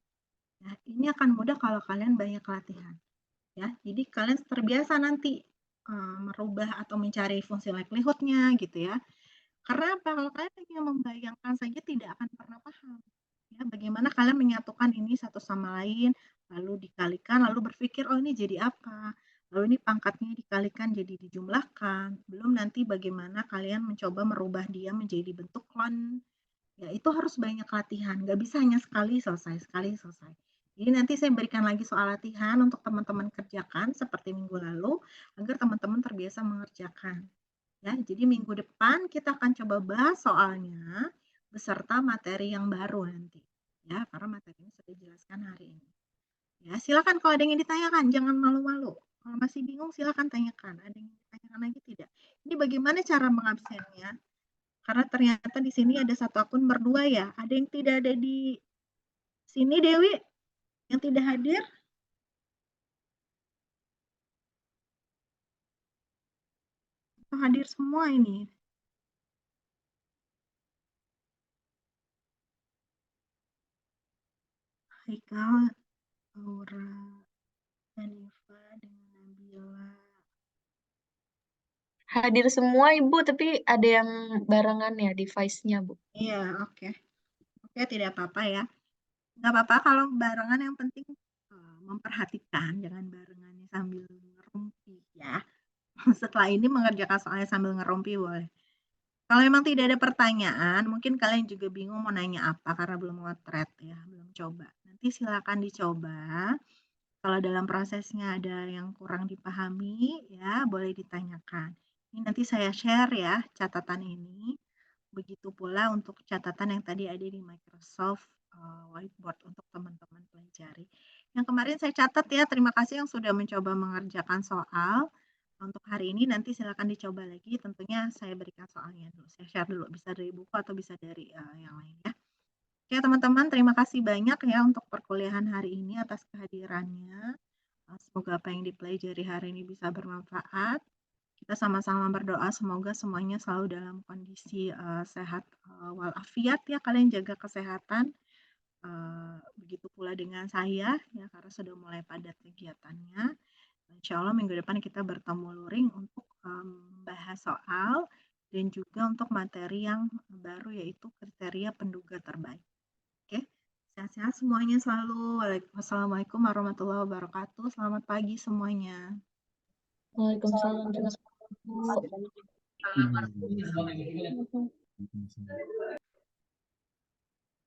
Ya, ini akan mudah kalau kalian banyak latihan. Ya, jadi kalian terbiasa nanti merubah atau mencari fungsi likelihood-nya gitu ya. Karena apa? Kalau kalian hanya membayangkan saja tidak akan pernah paham. Ya, bagaimana kalian menyatukan ini satu sama lain, lalu dikalikan, lalu berpikir, oh ini jadi apa? Lalu ini pangkatnya dikalikan jadi dijumlahkan. Belum nanti bagaimana kalian mencoba merubah dia menjadi bentuk klon. Ya, itu harus banyak latihan. Nggak bisa hanya sekali selesai. Jadi nanti saya berikan lagi soal latihan untuk teman-teman kerjakan seperti minggu lalu, agar teman-teman terbiasa mengerjakan. Ya, jadi minggu depan kita akan coba bahas soalnya beserta materi yang baru nanti. Ya, karena materinya sudah dijelaskan hari ini. Ya, silakan kalau ada yang ditanyakan, jangan malu-malu. Kalau masih bingung silakan tanyakan. Ada yang ditanyakan lagi tidak? Ini bagaimana cara mengabsennya? Karena ternyata di sini ada satu akun berdua ya. Ada yang tidak ada di sini, Dewi? Yang tidak hadir? Atau hadir semua ini? Haikal, Aura, Hanifa, dengan Nabila. Hadir semua Ibu, tapi ada yang barengan ya device-nya, Bu. Iya, oke. Oke, tidak apa-apa ya. Nggak apa-apa kalau barengan, yang penting memperhatikan, jangan barengannya sambil ngerumpi ya. Setelah ini mengerjakan soalnya sambil ngerumpi boleh. Kalau memang tidak ada pertanyaan, mungkin kalian juga bingung mau nanya apa karena belum nge-thread ya, belum coba. Nanti silakan dicoba. Kalau dalam prosesnya ada yang kurang dipahami, ya boleh ditanyakan. Ini nanti saya share ya catatan ini. Begitu pula untuk catatan yang tadi ada di Microsoft Whiteboard untuk teman-teman pelajari. Yang kemarin saya catat ya, terima kasih yang sudah mencoba mengerjakan soal. Untuk hari ini nanti silakan dicoba lagi, tentunya saya berikan soalnya dulu. Saya share dulu, bisa dari buku atau bisa dari yang lain ya. Oke teman-teman, terima kasih banyak ya untuk perkuliahan hari ini atas kehadirannya. Semoga apa yang dipelajari hari ini bisa bermanfaat. Kita sama-sama berdoa semoga semuanya selalu dalam kondisi sehat walafiat ya, kalian jaga kesehatan. Begitu pula dengan saya ya, karena sudah mulai padat kegiatannya. Insya Allah minggu depan kita bertemu luring untuk membahas soal dan juga untuk materi yang baru yaitu kriteria penduga terbaik. Oke, sehat-sehat semuanya selalu. Wassalamualaikum warahmatullahi wabarakatuh. Selamat pagi semuanya. Waalaikumsalam. Hmm.